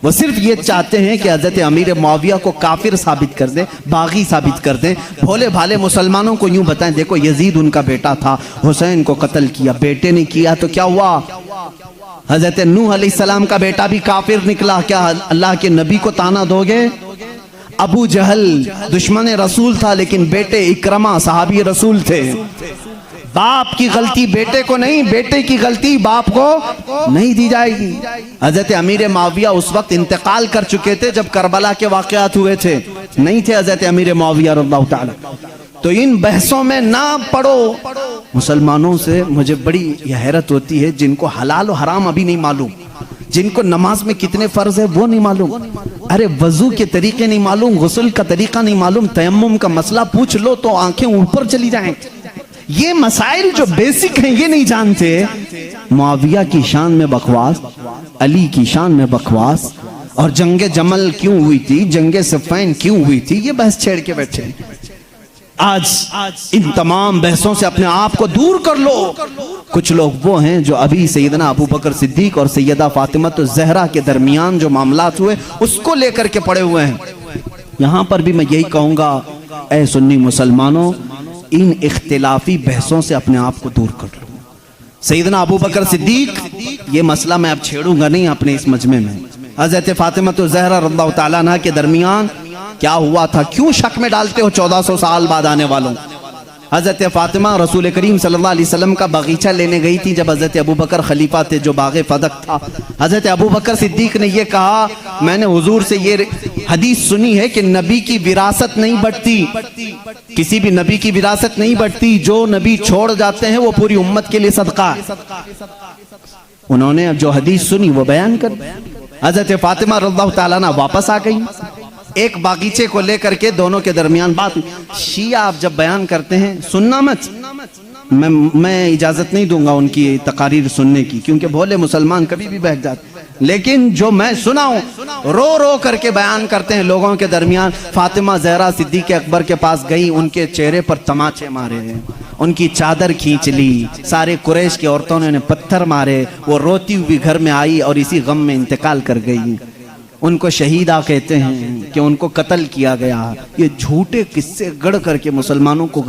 वो सिर्फ ये चाहते हैं कि हजरत अमीर मुआविया को काफिर साबित कर दें, बागी साबित कर दें। भोले भाले मुसलमानों को यूं बताएं, देखो यजीद उनका बेटा था, हुसैन को कत्ल किया, बेटे ने किया तो क्या हुआ? हजरत नूह अलैहिस्सलाम का बेटा भी काफिर निकला, क्या अल्लाह के नबी को ताना दोगे? अबू जहल दुश्मन रसूल था, लेकिन बेटे इकरमा सहाबी रसूल थे। बाप की गलती बेटे को नहीं, बेटे की गलती बाप को नहीं दी जाएगी। हजरत अमीर मुआविया उस वक्त इंतकाल कर चुके थे जब करबला के वाक़यात हुए थे, नहीं थे हजरत अमीर मुआविया रज़ियल्लाहु ताला। तो इन बहसों में ना पड़ो। मुसलमानों से मुझे बड़ी हैरत होती है, जिनको हलाल और हराम अभी नहीं मालूम, जिनको नमाज में कितने फर्ज है वो नहीं मालूम, अरे वजू के तरीके नहीं मालूम, गुस्ल का तरीका नहीं मालूम, तयम्मुम का मसला पूछ लो तो आंखें ऊपर चली जाएं। ये मसाइल जो बेसिक हैं ये नहीं जानते। मुआविया की शान में बकवास, अली की शान में बकवास, और जंगे जमल क्यों हुई थी, जंगे सिफ़्फ़ीन क्यों हुई थी, ये बहस छेड़ के बैठे। आज इन तमाम बहसों से अपने आप को दूर कर लो। कुछ लोग वो हैं जो अभी सैयदना अबू बकर सिद्दीक और सैयदा फातिमा तो ज़हरा के दरमियान जो मामलात हुए उसको लेकर के पड़े हुए हैं। यहां पर भी मैं यही कहूंगा, ऐ सुन्नी मुसलमानों, इन इख्तिलाफी बहसों से अपने आप को दूर कर लो। सैयदना अबू बकर सिद्दीक, ये मसला मैं अब छेड़ूंगा नहीं अपने इस मजमे में। हज़रत फातिमा तो ज़हरा रज़ियल्लाहु ताला अन्हा के दरमियान क्या हुआ था, क्यों शक में डालते हो 1400 साल बाद आने वालों? हज़रत फातिमा रसूल करीम सल्लल्लाहु अलैहि वसल्लम का बगीचा लेने गई थी जब हज़रत अबू बकर खलीफा थे, जो बाग़े फदक था। हज़रत अबू बकर सिद्दीक ने ये कहा, मैंने हुजूर से ये हदीस सुनी है कि नबी की विरासत नहीं बढ़ती, किसी भी नबी की विरासत नहीं बढ़ती, जो नबी छोड़ जाते हैं वो पूरी उम्मत के लिए सदका है। उन्होंने अब जो हदीस सुनी वो बयान कर, हज़रत फातिमा रज़ियल्लाहु ताला अन्हा वापस आ गई। एक बागीचे को लेकर के दोनों के दरमियान बात। शिया आप जब बयान करते हैं सुनना मत, मैं इजाजत नहीं दूंगा उनकी तकारीर सुनने की, क्योंकि भोले मुसलमान कभी भी बहक जाते, लेकिन जो मैं सुनाऊं रो रो करके बयान करते हैं लोगों के दरमियान। फातिमा ज़हरा सिद्दीक़ अकबर के पास गई, उनके चेहरे पर तमाचे मारे, उनकी चादर खींच ली, सारे कुरैश की औरतों ने उन्हें पत्थर मारे, वो रोती हुई घर में आई और इसी गम में इंतकाल कर गई। उनको शहीदा कहते हैं कि उनको कत्ल किया गया। ये झूठे किस्से गढ़ करके मुसलमानों को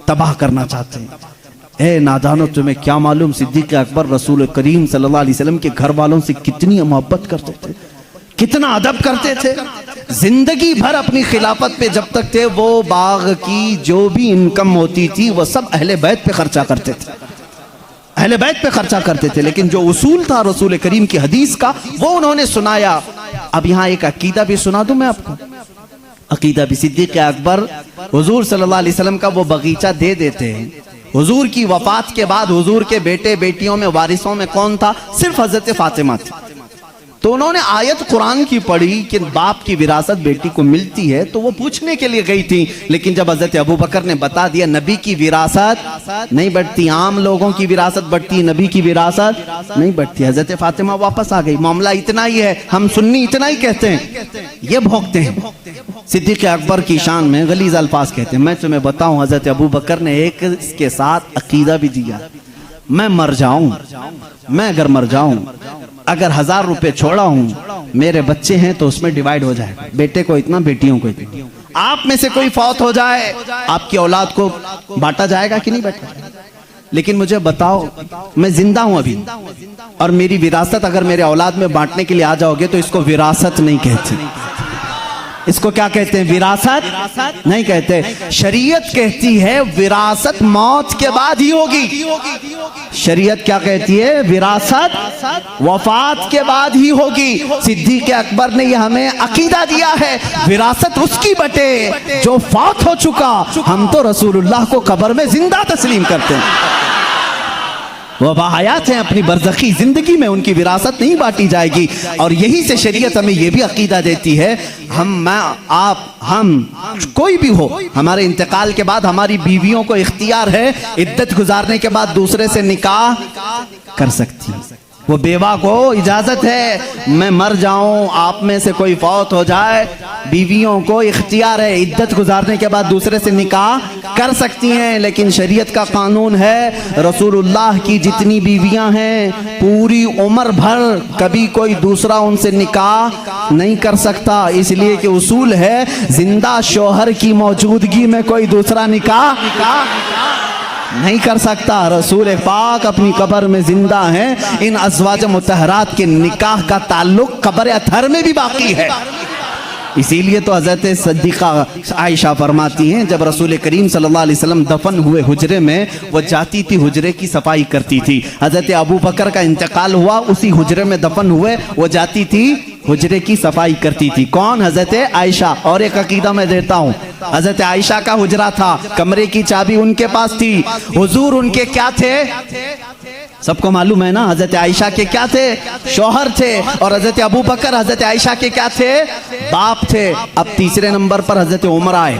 तबाह करना चाहते हैं। ए नादानो, तुम्हें क्या मालूम सिद्दीक़ अकबर रसूल करीम सल्लल्लाहु अलैहि वसल्लम के घर वालों से कितनी मोहब्बत करते थे, कितना अदब करते थे। जिंदगी भर अपनी खिलाफत पे जब तक थे वो बाग की जो भी इनकम होती थी वो सब अहले बैत पे खर्चा करते थे, अहले बैत पे खर्चा करते थे। लेकिन जो उसूल था रसूल करीम की हदीस का वो उन्होंने सुनाया। अब यहाँ एक अकीदा भी सुना दूं मैं आपको। अकीदा भी सिद्दीक़ अकबर हुजूर सल्लल्लाहु अलैहि वसल्लम का वो बगीचा दे देते हैं। हुजूर की वफात के बाद हुजूर के बेटे बेटियों में वारिसों में कौन था? सिर्फ हजरत फातिमा थी। तो उन्होंने आयत कुरान की पढ़ी कि बाप की विरासत बेटी को मिलती है, तो वो पूछने के लिए गई थी। लेकिन जब हजरत अबू बकर ने बता दिया नबी की विरासत नहीं बढ़ती, आम लोगों की विरासत बढ़ती, नबी की विरासत नहीं बढ़ती, हजरत फातिमा वापस आ गई। मामला इतना ही है, हम सुन्नी इतना ही कहते हैं, ये भोगते हैं। सिद्दीक़ अकबर की शान में गलीज अल्फाज कहते हैं। मैं तुम्हें बताऊं, हजरत अबू बकर ने एक इसके साथ अकीदा भी दिया, मैं मर जाऊं, मैं अगर मर जाऊं, अगर 1000 रुपए छोड़ा हूं, मेरे बच्चे हैं तो उसमें डिवाइड हो जाएगा, बेटे को इतना बेटियों को इतना। आप में से कोई फौत हो जाए, आपकी औलाद को बांटा जाएगा कि नहीं बांटा? लेकिन मुझे बताओ, मैं जिंदा हूं अभी और मेरी विरासत अगर मेरे औलाद में बांटने के लिए आ जाओगे तो इसको विरासत नहीं कहते, इसको क्या कहते हैं? विरासत नहीं कहते। शरीयत कहती है विरासत मौत के बाद ही होगी। शरीयत क्या कहती है? विरासत वफात के बाद ही होगी। सिद्दीक़ अकबर ने यह हमें अकीदा दिया है, विरासत उसकी बटे जो फौत हो चुका। हम तो रसूलुल्लाह को कब्र में जिंदा तस्लीम करते हैं, वह बाहयात हैं, अपनी बरज़खी जिंदगी में उनकी विरासत नहीं बांटी जाएगी। और यही से शरीयत हमें यह भी अकीदा देती है, हम, मैं, आप, हम कोई भी हो, हमारे इंतकाल के बाद हमारी बीवियों को इख्तियार है इद्दत गुजारने के बाद दूसरे से निकाह कर सकती है। वो बेवा को इजाजत है, मैं मर जाऊं, आप में से कोई फौत हो जाए, बीवियों को इख्तियार है इद्दत गुजारने के बाद दूसरे से निकाह कर सकती हैं। लेकिन शरीयत का कानून है, रसूलुल्लाह की जितनी बीवियां हैं पूरी उम्र भर कभी कोई दूसरा उनसे निकाह नहीं कर सकता, इसलिए कि उसूल है जिंदा शौहर की मौजूदगी में कोई दूसरा निकाह नहीं कर सकता। रसूल पाक अपनी कब्र में जिंदा हैं, इन अज़वाज मुतहरात के निकाह का ताल्लुक कब्र अथर में भी बाकी है। इसीलिए तो हज़रत सिद्दीक़ा आयशा फरमाती हैं, जब रसूल करीम सल्लल्लाहु अलैहि वसल्लम दफन हुए हुजरे में, वो जाती थी हुजरे की सफाई करती थी। हज़रत अबू बकर का इंतकाल हुआ, उसी हुजरे में दफन हुए, वो जाती थी हुजरे की सफाई करती थी। कौन? हज़रत आयशा। और एक अकीदा मैं देता हूँ, हज़रत आयशा का हुजरा था, कमरे की चाबी उनके पास थी। हुजूर उनके क्या थे? सबको मालूम है ना, हज़रत आयशा के क्या थे? शौहर थे। और हज़रत अबू बकर हज़रत आयशा के क्या थे? बाप थे। अब तीसरे नंबर पर हज़रत उमर आए,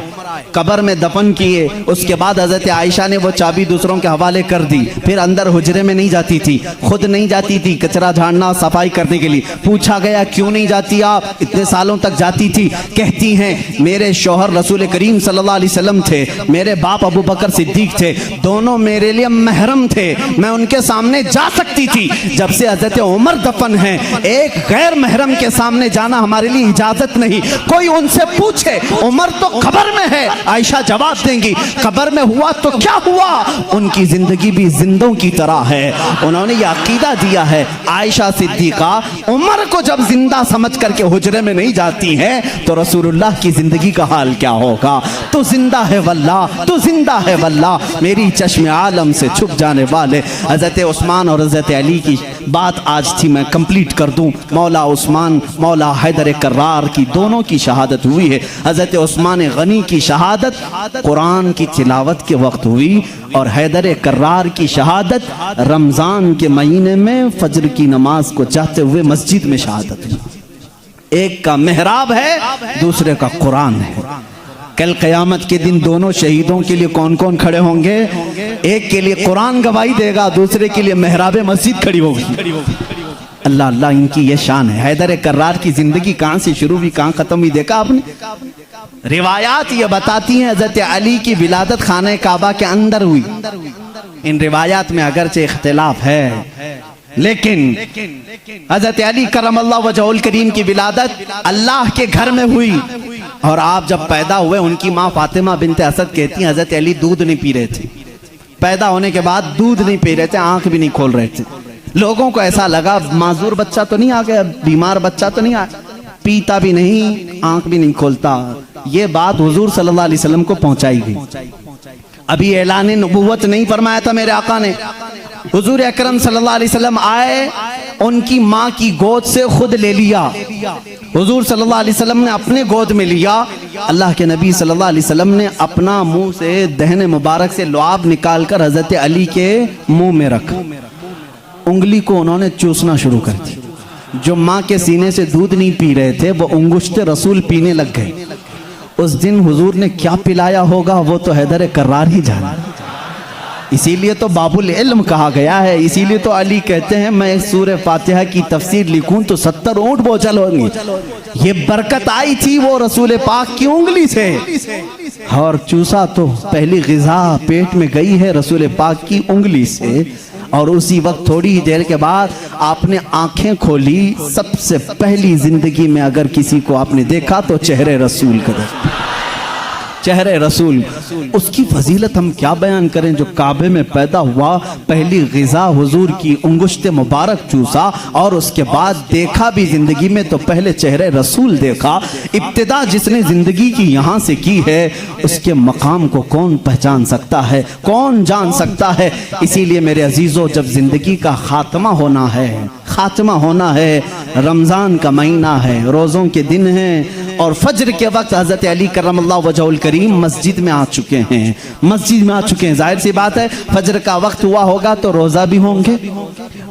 कब्र में दफन किए। उसके बाद हज़रत आयशा ने वो चाबी दूसरों के हवाले कर दी। फिर अंदर हुजरे में नहीं जाती थी, खुद नहीं जाती थी कचरा झाड़ना सफाई करने के लिए। पूछा गया क्यों नहीं जाती आप? इतने सालों तक जाती थी। कहती हैं मेरे शौहर रसूल करीम सल्लल्लाहु अलैहि वसल्लम थे, मेरे बाप अबू बकर सिद्दीक थे, दोनों मेरे लिए महरम थे, मैं उनके सामने जा सकती थी। जब से हज़रत उमर दफन है, एक गैर महरम के सामने जाना हमारे लिए इजाजत नहीं। कोई उनसे पूछे उमर तो कब्र में है, आयशा जवाब देंगी कब्र में हुआ तो क्या हुआ, उनकी जिंदगी भी जिंदों की तरह है। उन्होंने यह अकीदा दिया है, आयशा सिद्दीका उमर को जब जिंदा समझ करके हुजरे में नहीं जाती हैं तो रसूलुल्लाह की जिंदगी का हाल क्या होगा। तो जिंदा है वल्लाह, तो जिंदा है वल्लाह, मेरी चश्मे आलम से छुप जाने वाले हज़रत उस्मान और हज़रत अली की बात आज थी, मैं कंप्लीट कर दूं। मौला उस्मान, मौला हैदर कर्रार की दोनों की शहादत हुई है। हज़रत उस्मान गनी की शहादत कुरान की तिलावत के वक्त हुई और हैदर कर्रार की शहादत रमज़ान के महीने में फजर की नमाज को चाहते हुए मस्जिद में शहादत हुई। एक का मेहराब है, दूसरे का कुरान है। कल क़यामत के दिन दोनों शहीदों के लिए कौन कौन खड़े होंगे? एक के लिए कुरान गवाही देगा, दूसरे के लिए मेहराब मस्जिद खड़ी होगी। अल्लाह अल्लाह, इनकी ये शान है। हैदर कर्रार की जिंदगी कहाँ से शुरू हुई, कहाँ खत्म हुई, देखा आपने? रिवायात ये बताती हैं हज़रत अली की विलादत खाने काबा के अंदर हुई। इन रिवायात में अगरचे इख्तिलाफ है, लेकिन हज़रत अली करमल्लाहु वजहुल करीम की विलादत अल्लाह के घर में हुई। और आप जब पैदा हुए, उनकी माँ फातिमा बिनते असद कहती हैं हज़रत अली दूध नहीं पी रहे थे, पैदा होने के बाद दूध नहीं पी रहे थे, आंख भी नहीं खोल रहे थे। लोगों को ऐसा लगा माजूर बच्चा तो नहीं आ गया, बीमार बच्चा तो नहीं आया। पीता भी नहीं, आंख भी नहीं खोलता। ये बात हुजूर सल्लल्लाहु अलैहि वसल्लम को पहुंचाई गई। अभी ऐलान नबूवत नहीं फरमाया था मेरे आका ने। हुजूर अकरम सल्लल्लाहु अलैहि वसल्लम आए, उनकी माँ की गोद से खुद ले लिया। हुजूर सल्लल्लाहु अलैहि वसल्लम ने अपने गोद में लिया। अल्लाह के नबी सल्लल्लाहु अलैहि वसल्लम ने अपना मुंह से दहने मुबारक से लुआब निकालकर हजरत अली के मुंह में रखा। उंगली को उन्होंने चूसना शुरू कर दिया। जो माँ के सीने से दूध नहीं पी रहे थे वो अंगुश्ते रसूल पीने लग गए। उस दिन हुजूर ने क्या पिलाया होगा वो तो हैदर कर्रार ही जाना। इसीलिए तो बाबुल इल्म कहा गया है। इसीलिए तो अली कहते हैं मैं सूरह फातिहा की तफसीर लिखूं तो 70 ऊंट बोझल होंगे। ये बरकत आई थी वो रसूल पाक की उंगली से, और चूसा तो पहली ग़िज़ा पेट में गई है रसूल पाक की उंगली से। और उसी वक्त थोड़ी ही देर के बाद आपने आंखें खोली। सबसे पहली जिंदगी में अगर किसी को आपने देखा तो चेहरे रसूल का, चेहरे रसूल। उसकी फजीलत हम क्या बयान करें। जो काबे में पैदा हुआ, पहली ग़िज़ा हुजूर की उंगुश्ते मुबारक चूसा, और उसके बाद देखा भी जिंदगी में तो पहले चेहरे रसूल देखा। इब्तिदा जिसने जिंदगी की यहाँ से की है उसके मकाम को कौन पहचान सकता है, कौन जान सकता है। इसीलिए मेरे अजीज़ों, जब जिंदगी का खात्मा होना है, खात्मा होना है, रमज़ान का महीना है, रोज़ों के दिन हैं, और फज्र के वक्त हज़रत अली करमल्लाहु वजहुल करीम मस्जिद में आ चुके हैं, मस्जिद में आ चुके हैं। जाहिर सी बात है फज्र का वक्त हुआ होगा तो रोज़ा भी होंगे,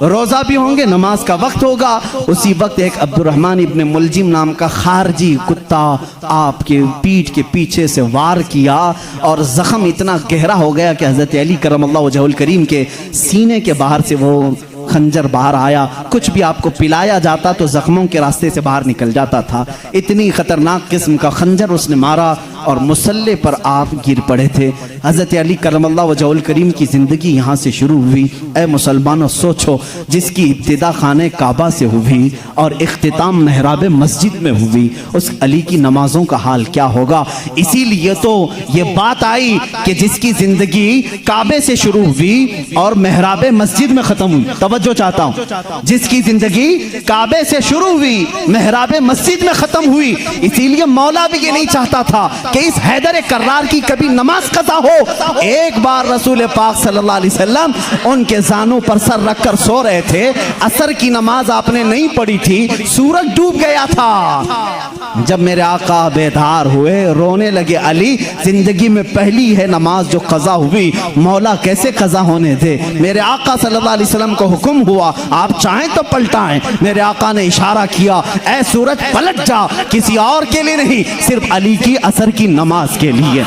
रोज़ा भी होंगे, नमाज का वक्त होगा। उसी वक्त एक अब्दुर्रहमान इब्न मुलजिम नाम का खारजी कुत्ता आपके पीठ के पीछे से वार किया, और ज़ख्म इतना गहरा हो गया कि हज़रत अली करमल्लाहु वजहुल करीम के सीने के बाहर से वो खंजर बाहर आया। कुछ भी आपको पिलाया जाता तो जख्मों के रास्ते से बाहर निकल जाता था। इतनी खतरनाक किस्म का खंजर उसने मारा और मुसल्ले पर आप गिर पड़े थे। हज़रत अली करमल्लाहु वजहुल करीम की ज़िंदगी यहाँ से शुरू हुई। ए मुसलमानों, सोचो, जिसकी इब्तिदा खाने काबा से हुई और इख्तिताम महराब मस्जिद में हुई, उस अली की नमाजों का हाल क्या होगा। इसीलिए तो ये बात आई कि जिसकी ज़िंदगी काबे से शुरू हुई और महराब मस्जिद में ख़त्म हुई, तवज्जो चाहता हूँ, जिसकी ज़िंदगी काबे से शुरू हुई महराब मस्जिद में ख़त्म हुई। इसीलिए मौला भी ये नहीं चाहता था कि इस हैदर कर्रार की कभी नमाज कज़ा हो। एक बार रसूल पाक सल्लल्लाहु अलैहि वसल्लम उनके जानों पर सर रखकर सो रहे थे। असर की नमाज आपने नहीं पढ़ी थी, सूरज डूब गया था। जब मेरे आका बेदार हुए, रोने लगे, अली जिंदगी में पहली है नमाज जो कज़ा हुई, मौला कैसे कज़ा होने दे। मेरे आका सल्लल्लाहु अलैहि वसल्लम को हुक्म हुआ आप चाहें तो पलटाएं। मेरे आका ने इशारा किया, ऐ सूरज पलट जा, किसी और के लिए नहीं, सिर्फ अली की असर की नमाज के लिए,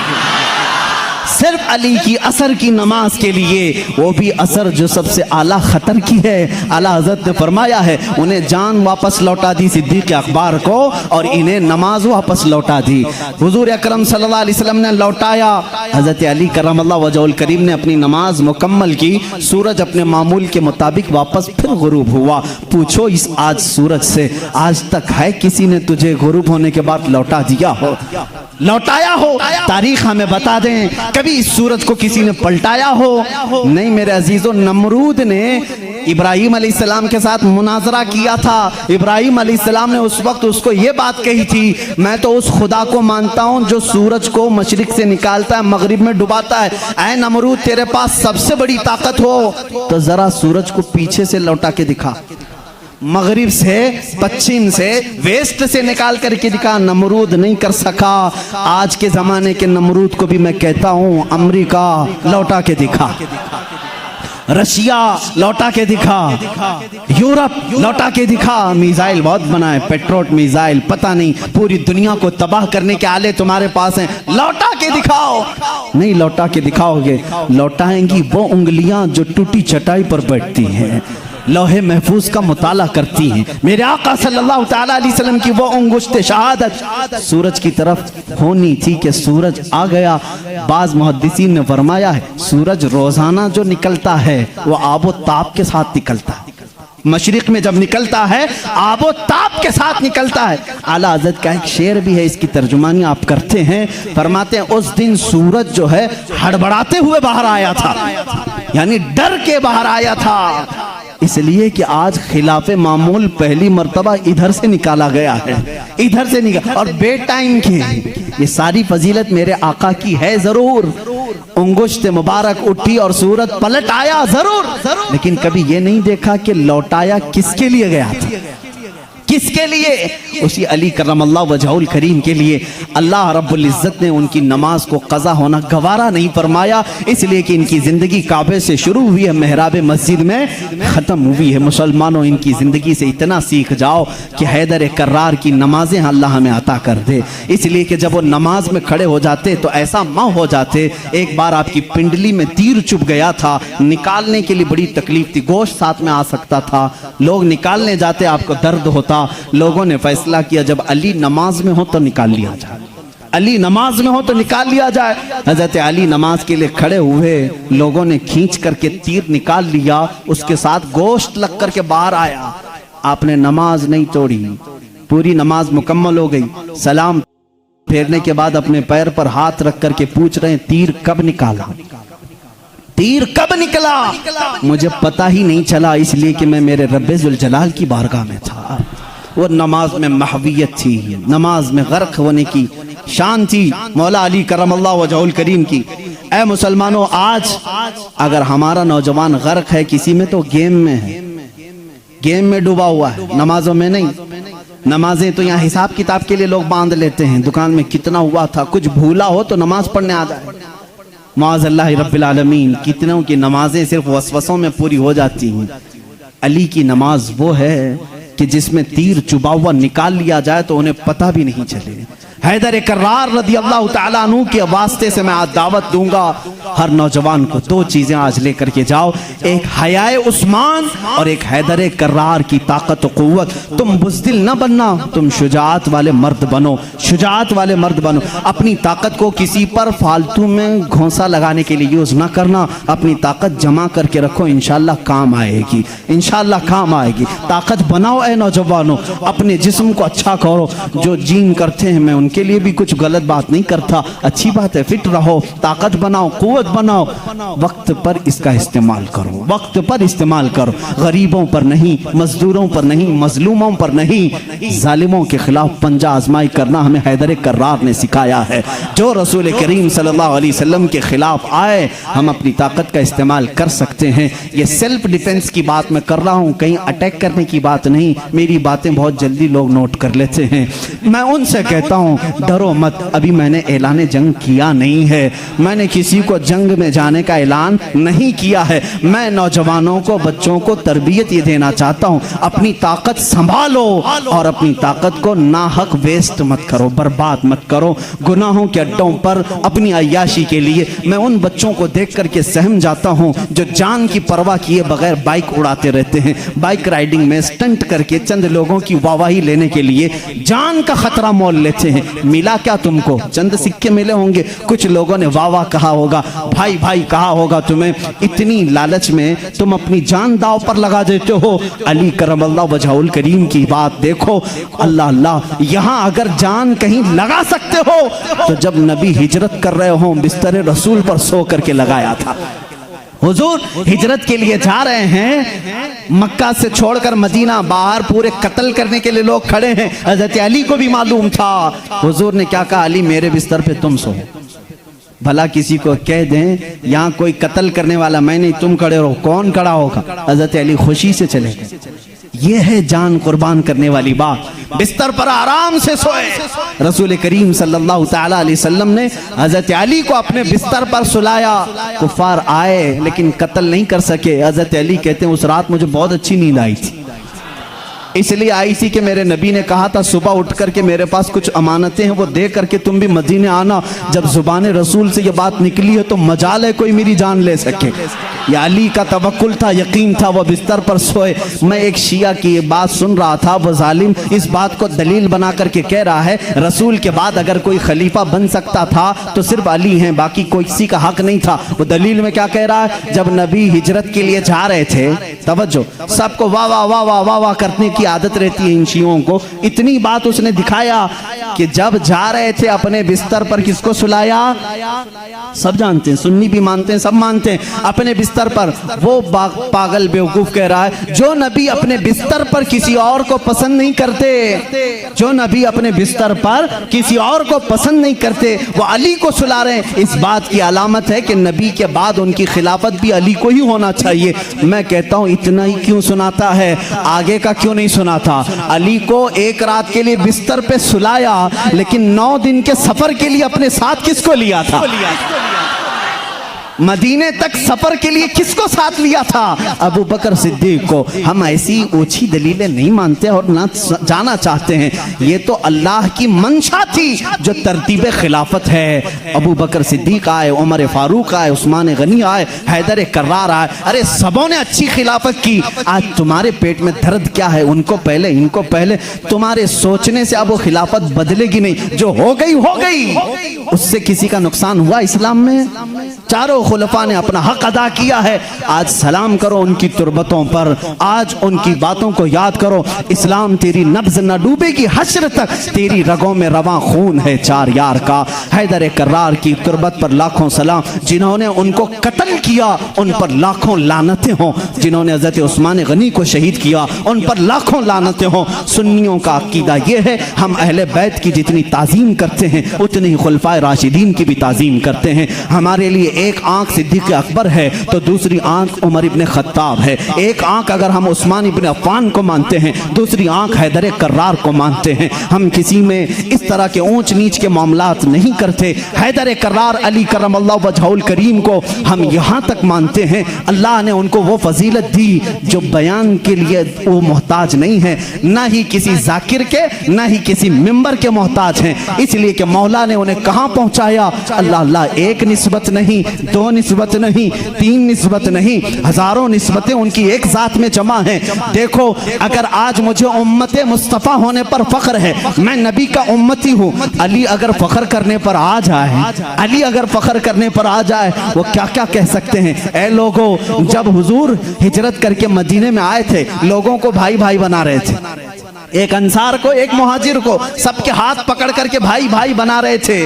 सिर्फ अली की असर की नमाज के लिए, वो भी असर जो सबसे आला खतर की है। आला हज़रत ने फरमाया है उन्हें जान वापस लौटा दी सिद्दीक़ अकबर को, और इन्हें नमाज वापस लौटा दी। हुजूर अकरम सल्लल्लाहु अलैहि वसल्लम ने लौटाया। हज़रत अली करमल्लाहु वजहुल करीम ने अपनी नमाज मुकम्मल की। सूरज अपने मामूल के मुताबिक वापस फिर गुरूब हुआ। पूछो इस आज सूरज से आज तक है किसी ने तुझे गुरूब होने के बाद लौटा दिया हो, लौटाया हो? तारीख हमें बता दें कभी इस सूरज को किसी ने पलटाया हो? नहीं मेरे अजीजों, नमरूद ने इब्राहिम अलैहिस्सलाम के साथ मुनाजरा किया था। इब्राहिम अलैहिस्सलाम ने उस वक्त उसको ये बात कही थी, मैं तो उस खुदा को मानता हूँ जो सूरज को मशरिक से निकालता है मगरिब में डुबाता है। ऐ नमरूद, तेरे पास सबसे बड़ी ताकत हो तो जरा सूरज को पीछे से लौटा के दिखा, मगरिब से, पश्चिम से, वेस्ट से निकाल करके दिखा। नमरूद नहीं कर सका। आज के जमाने के नमरूद को भी मैं कहता हूँ अमेरिका लौटा के दिखा, रशिया लौटा के दिखा, यूरोप लौटा के दिखा। मिसाइल बहुत बनाए, पेट्रोट मिसाइल, पता नहीं पूरी दुनिया को तबाह करने के आले तुम्हारे पास हैं, लौटा के दिखाओ। नहीं लौटा के दिखाओगे, लौटाएंगी वो उंगलियां जो टूटी चटाई पर बैठती हैं, लौहे महफूज का मुताला करती हैं। मेरे आका सल्लल्लाहु तआला अलैहि वसल्लम की वो अंगुश्त शहादत सूरज की तरफ होनी थी कि सूरज आ गया। बाज मुहद्दिसीन ने फरमाया है सूरज रोजाना जो निकलता है वो आबो ताप के साथ निकलता है। मशरिक में जब निकलता है आबो ताप के साथ निकलता है। आला हज़रत का एक शेर भी है, इसकी तर्जुमानी आप करते हैं। फरमाते हैं उस दिन सूरज जो है हड़बड़ाते हुए बाहर आया था, यानी डर के बाहर आया था। इसलिए कि आज खिलाफे मामूल पहली मर्तबा इधर से निकाला गया है, इधर से निकाला, और बे टाइम के। ये सारी फजीलत मेरे आका की है जरूर, उंगुश्त मुबारक उठी और सूरत पलट आया जरूर, लेकिन कभी ये नहीं देखा कि लौटाया किसके लिए गया था, किसके लिए? उसी अली करमल्लाहु वजहुल करीम के लिए। अल्लाह रब्बुल इज्जत ने उनकी नमाज को कज़ा होना गवारा नहीं फरमाया, इसलिए कि इनकी ज़िंदगी काबे से शुरू हुई है, मेहराब मस्जिद में ख़त्म हुई है। मुसलमानों, इनकी ज़िंदगी से इतना सीख जाओ कि हैदर कर्रार की नमाजें अल्लाह हमें अता कर दे। इसलिए कि जब वो नमाज में खड़े हो जाते तो ऐसा माँ हो जाते। एक बार आपकी पिंडली में तीर चुभ गया था, निकालने के लिए बड़ी तकलीफ थी, गोश्त साथ में आ सकता था, लोग निकालने जाते, आपको दर्द होता। लोगों ने फैसला किया जब अली नमाज में हो तो निकाल लिया जाए, अली नमाज में हो तो निकाल लिया जाए। हजरत अली नमाज के लिए खड़े हुए, लोगों ने खींच करके तीर निकाल लिया, उसके साथ गोश्त लग करके बाहर आया। आपने नमाज नहीं तोड़ी, पूरी नमाज मुकम्मल हो गई। सलाम फेरने के बाद अपने पैर पर हाथ रख करके पूछ रहे हैं तीर कब निकाला, तीर कब निकला? मुझे पता ही नहीं चला, इसलिए कि मैं मेरे रब्बे जुल जलाल की बारगाह में था। वो नमाज में महवियत थी, नमाज में गर्क होने की शान थी मौला अली करमल्लाहु वजहुल करीम की। ऐ मुसलमानों, आज अगर हमारा नौजवान गर्क है किसी में तो गेम में है, गेम में डूबा हुआ है, नमाजों में नहीं। नमाजें तो यहाँ हिसाब किताब के लिए लोग बांध लेते हैं, दुकान में कितना हुआ था, कुछ भूला हो तो नमाज पढ़ने आ जाए। माज़अल्लाह रब्बिल आलमीन, कितनों की नमाजें सिर्फ वसवसों में पूरी हो जाती हैं। अली की नमाज वो है कि जिसमें तीर चुबा हुआ निकाल लिया जाए तो उन्हें पता भी नहीं चले। हैदर कर्रार रज़ी अल्लाह तआला अन्हु के वास्ते से मैं आज दावत दूंगा हर नौजवान को, दो चीजें आज लेकर के जाओ, एक हयाए उस्मान और एक हैदर कर्रार की ताकत और कुव्वत। तुम बुज़दिल न बनना, तुम शुजाअत वाले मर्द बनो, शुजाअत वाले मर्द बनो। अपनी ताकत को किसी पर फालतू में घोंसा लगाने के लिए यूज ना करना, अपनी ताकत जमा करके रखो, इंशाअल्लाह काम आएगी, इंशाअल्लाह काम आएगी। ताकत बनाओ ऐ नौजवानों, अपने जिस्म को अच्छा करो। जो जिम करते हैं, मैं उनके लिए भी कुछ गलत बात नहीं करता, अच्छी बात है, फिट रहो, ताकत बनाओ, कुव्वत बनाओ, वक्त पर इसका इस्तेमाल करो, वक्त पर इस्तेमाल करो। गरीबों पर नहीं, मजदूरों पर नहीं, मजलूमों पर नहीं, जालिमों के खिलाफ पंजा आजमाई करना हमें हैदर कर्रार ने सिखाया है। जो रसूल करीम सल्लल्लाहु अलैहि वसल्लम के खिलाफ आए, हम अपनी ताकत का इस्तेमाल कर सकते हैं। ये सेल्फ डिफेंस की बात मैं कर रहा हूँ, कहीं अटैक करने की बात नहीं। मेरी बातें बहुत जल्दी लोग नोट कर लेते हैं। मैं उनसे कहता हूँ डरो मत, अभी मैंने ऐलान जंग किया नहीं है, मैंने किसी को जंग में जाने का ऐलान नहीं किया है। मैं नौजवानों को, बच्चों को तरबियत ये देना चाहता हूँ, अपनी ताकत संभालो और अपनी ताकत को नाहक वेस्ट मत करो, बर्बाद मत करो गुनाहों के अड्डों पर अपनी अय्याशी के लिए। मैं उन बच्चों को देख करके सहम जाता हूँ जो जान की परवाह किए बगैर बाइक उड़ाते रहते हैं, बाइक राइडिंग में स्टंट करके चंद लोगों की वाहवाही लेने के लिए जान का खतरा मोल लेते हैं। मिला क्या तुमको? चंद सिक्के मिले होंगे, कुछ लोगों ने वाह वाह कहा होगा, भाई भाई कहा होगा तुम्हें, इतनी लालच में तुम अपनी जान दाव पर लगा देते हो। अली करमल्लाहु वजहुल करीम की बात देखो, अल्लाह अल्लाह, यहाँ अगर जान कहीं लगा सकते हो तो जब नबी हिजरत कर रहे हो बिस्तर रसूल पर सो करके लगाया था। हुजूर हिजरत के लिए जा रहे हैं, मक्का से छोड़कर मदीना, बाहर पूरे कत्ल करने के लिए लोग खड़े हैं। हजरत अली को भी मालूम था। हुजूर ने क्या कहा? अली मेरे बिस्तर पे तुम सो। भला किसी को कह दें यहाँ कोई कत्ल करने वाला मैं नहीं, तुम खड़े रहो, कौन खड़ा होगा? हजरत अली खुशी से चले गए। ये है जान कुर्बान करने वाली बात। बिस्तर पर आराम से सोए। रसूल करीम सल्लल्लाहु तआला अलैहि वसल्लम ने हजरत अली को अपने बिस्तर पर सुलाया। कुफार आए लेकिन कत्ल नहीं कर सके। हजरत अली कहते हैं उस रात मुझे बहुत अच्छी नींद आई थी, इसलिए आई थी कि मेरे नबी ने कहा था सुबह उठ करके मेरे पास कुछ अमानतें हैं वो दे करके तुम भी मदीने आना। जब जुबान रसूल से ये बात निकली है तो मजाल है कोई मेरी जान ले सके। या अली का तवक्कुल था, यकीन था, वो बिस्तर पर सोए। मैं एक शिया की ये बात सुन रहा था, वो जालिम इस बात को दलील बना करके कह रहा है रसूल के बाद अगर कोई खलीफा बन सकता था तो सिर्फ अली हैं, बाकी कोई किसी का हक नहीं था। वो दलील में क्या कह रहा है? जब नबी हिजरत के लिए जा रहे थे, तवज्जो, सबको वाह वाह वाह वाह वाह वाह करने की आदत रहती है इन शियों को। इतनी बात उसने दिखाया कि जब जा रहे थे अपने बिस्तर पर किसको सुलाया? सब जानते हैं, सुन्नी भी मानते हैं, सब मानते हैं। अपने बिस्तर पर वो पागल बेवकूफ कह रहा है जो नबी अपने बिस्तर पर किसी और को पसंद नहीं करते, जो नबी अपने बिस्तर पर किसी और को पसंद नहीं करते, वो अली को सुला रहे हैं। इस बात की अलामत है कि नबी के बाद उनकी खिलाफत भी अली को ही होना चाहिए। मैं कहता हूं इतना ही क्यों सुनाता है, आगे का क्यों नहीं सुनाता? अली को एक रात के लिए बिस्तर पे सुलाया, लेकिन 9 दिन के सफर के लिए अपने साथ किसको लिया था? मदीने तक सफर के लिए किसको साथ लिया था? अबू बकर सिद्दीक को। हम ऐसी ओछी दलीलें नहीं मानते और ना जाना चाहते हैं। ये तो अल्लाह की मंशा थी जो तरतीब खिलाफत है। अबू बकर सिद्दीक आए, उमर फारूक आए, उस्मान गनी आए, हैदर कर्रार आए, अरे सबों ने अच्छी खिलाफत की। आज तुम्हारे पेट में दर्द क्या है? उनको पहले, इनको पहले। तुम्हारे सोचने से अब वो खिलाफत बदलेगी नहीं, जो हो गई हो गई। उससे किसी का नुकसान हुआ इस्लाम में? चारों खुलफा ने अपना हक अदा किया है। आज सलाम करो उनकी तुरबतों पर, आज उनकी बातों को याद करो। इस्लाम तेरी नब्ज न डूबेगी, हश्र तक तेरी रगों में रवा खून है चार यार का। हैदर कर्रार की तुरबत पर लाखों सलाम। जिन्होंने उनको कत्ल किया उन पर लाखों लानतें हों, जिन्होंने हज़रत उस्मान गनी को शहीद किया उन पर लाखों लानतें हों। सुन्नियों का अकीदा ये है, हम अहले बैत की जितनी ताज़ीम करते हैं उतनी ही खुलफाए राशिदीन की भी ताज़ीम करते हैं। हमारे लिए एक आंख सिद्दीक़ अकबर है तो दूसरी आंख उमर इब्ने खत्ताब है। एक आंख अगर हम उस्मान इब्ने अफ़्फ़ान को मानते हैं, दूसरी आंख हैदर कर्रार को मानते हैं। हम किसी में इस तरह के ऊंच नीच के मामलात नहीं करते। हैदर कर्रार अली करमल्लाहु वजहुल करीम को हम यहाँ तक मानते हैं, अल्लाह ने उनको वो फजीलत दी जो बयान के लिए वो मोहताज नहीं है, ना ही किसी जाकिर के, ना ही किसी मिंबर के मोहताज हैं। इसलिए कि मौला ने उन्हें कहाँ पहुँचाया? अल्लाह अल्लाह, एक निस्बत नहीं, 2 निस्बत नहीं, 3 निस्बत नहीं, हजारों निस्बतें उनकी एक जात में जमा हैं। देखो, अगर आज मुझे उम्मते मुस्तफ़ा होने पर फख्र है, मैं नबी का उम्मती हूँ, अली अगर फख्र करने पर आ जाए, अली अगर फख्र करने पर आ जाए, वो क्या क्या कह सकते हैं? ऐ लोगों, जब हुजूर हिजरत करके मदीने में आए थे, लोगों को भाई भाई बना रहे थे। एक अंसार को, एक मुहाजिर को, सबके हाथ पकड़ करके भाई भाई बना रहे थे।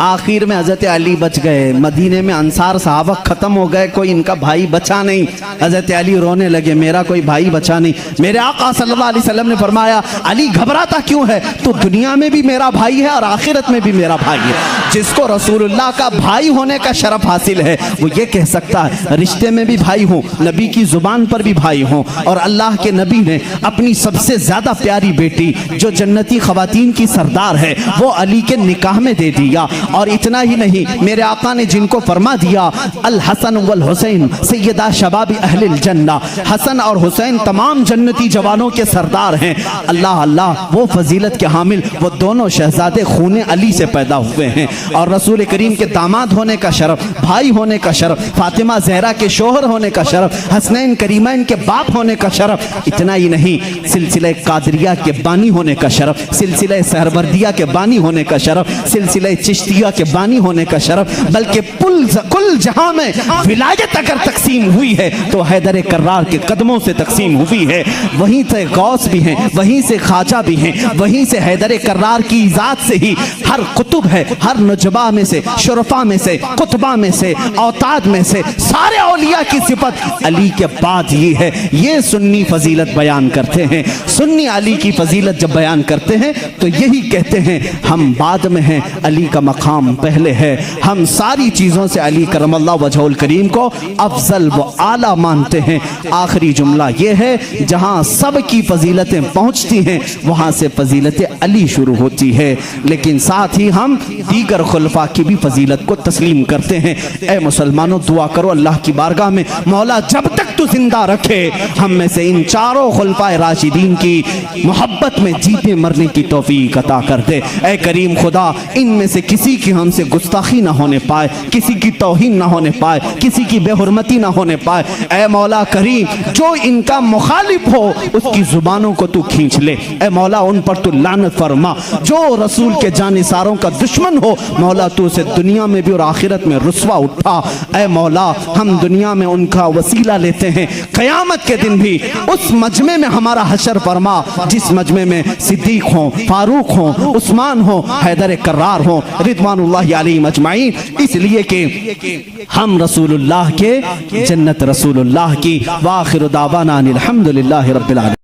आखिर में हजरत अली बच गए। मदीने में अंसार सहाबा खत्म हो गए, कोई इनका भाई बचा नहीं। हजरत अली रोने लगे, मेरा कोई भाई बचा नहीं। मेरे आका सल्लल्लाहु अलैहि वसल्लम ने फरमाया, अली घबराता क्यों है? तो दुनिया में भी मेरा भाई है और आखिरत में भी मेरा भाई है। जिसको रसूलुल्लाह का भाई होने का शरफ हासिल है वो ये कह सकता है, रिश्ते में भी भाई हूँ, नबी की जुबान पर भी भाई हूँ। और अल्लाह के नबी ने अपनी सबसे ज्यादा प्यारी बेटी जो जन्नती खवातीन की सरदार है वो अली के निकाह में दे दिया। और इतना ही नहीं, मेरे आका ने जिनको फरमा दिया, अल हसन वल हुसैन सैयदा शबाबी अहलिल जन्ना, हसन और हुसैन तमाम जन्नती जवानों के सरदार हैं। अल्लाह अल्लाह, वो फजीलत के हामिल वो दोनों शहजादे खूने अली से पैदा हुए हैं। और रसूल करीम के दामाद होने का शरफ, भाई होने का शरफ, फातिमा जहरा के शोहर होने का शरफ, हसनैन करीमैन के बाप होने का शरफ। इतना ही नहीं, सिलसिला कादरिया के बानी होने का शरफ, सिलसिला सहरवर्दिया के बानी होने का शरफ, सिलसिला चिश्तिया के बानी होने का शरफ, बल्कि कुल जहां में विलायत अगर तकसीम हुई है तो हैदर कर्रार के कदमों से तकसीम हुई है। वहीं से गौस भी हैं, वहीं से ख्वाजा भी हैं, वहीं से हैदर कर्रार की ज़ात से ही हर कुतुब है, हर नुजबा में से, शुरफा में से, कुतबा में से, औताद में से, सारे औलिया की सिफत अली के बाद ये है। ये सुन्नी फजीलत बयान करते हैं। सुन्नी अली की फजीलत जब बयान करते हैं तो यही कहते हैं, हम बाद में हैं, अली का मकाम पहले है। हम सारी चीज़ों से अली करमल्लाहु वजहुल करीम को अफजल व आला मानते हैं। आखिरी जुमला ये है, जहाँ सब की फजीलतें पहुँचती हैं वहाँ से फजीलत अली शुरू होती है, लेकिन साथ ही हम दीगर खुलफा की भी फजीलत को तस्लीम करते हैं। ए मुसलमानों, दुआ करो अल्लाह की बारगाह में, मौला जब तक तू जिंदा रखे हम में से इन चारों खुलफाए राशिदीन की मोहब्बत में जीते मरने की तौफीक अता कर दे। ऐ करीम खुदा, इनमें से किसी की हमसे गुस्ताखी ना होने पाए, किसी की तौहीन ना होने पाए, किसी की बेहुरमती ना होने पाए। ऐ मौला करीम, जो इनका मुखालिफ हो उसकी जुबानों को तू खींच ले। ऐ मौला, उन पर तू लानत फरमा। जो रसूल के जानिसारों का दुश्मन हो मौला, तू उसे दुनिया में भी और आखिरत में रुस्वा उठा। ऐ मौला, हम दुनिया में उनका वसीला लेते हैं। क़यामत के दिन भी उस मजमे में हमारा हशर फरमा जिस मजमे में सिद्दीक हो, फारूक हो, उस्मान हो, हैदर कर्रार हो रिदवानुल्लाहि अलैहिम अजमाइन। इसलिए कि हम रसूलुल्लाह के, जन्नत रसूलुल्लाह की। व आखिरु दावाना अनिल हम्दुलिल्लाहि रब्बिल आलमीन।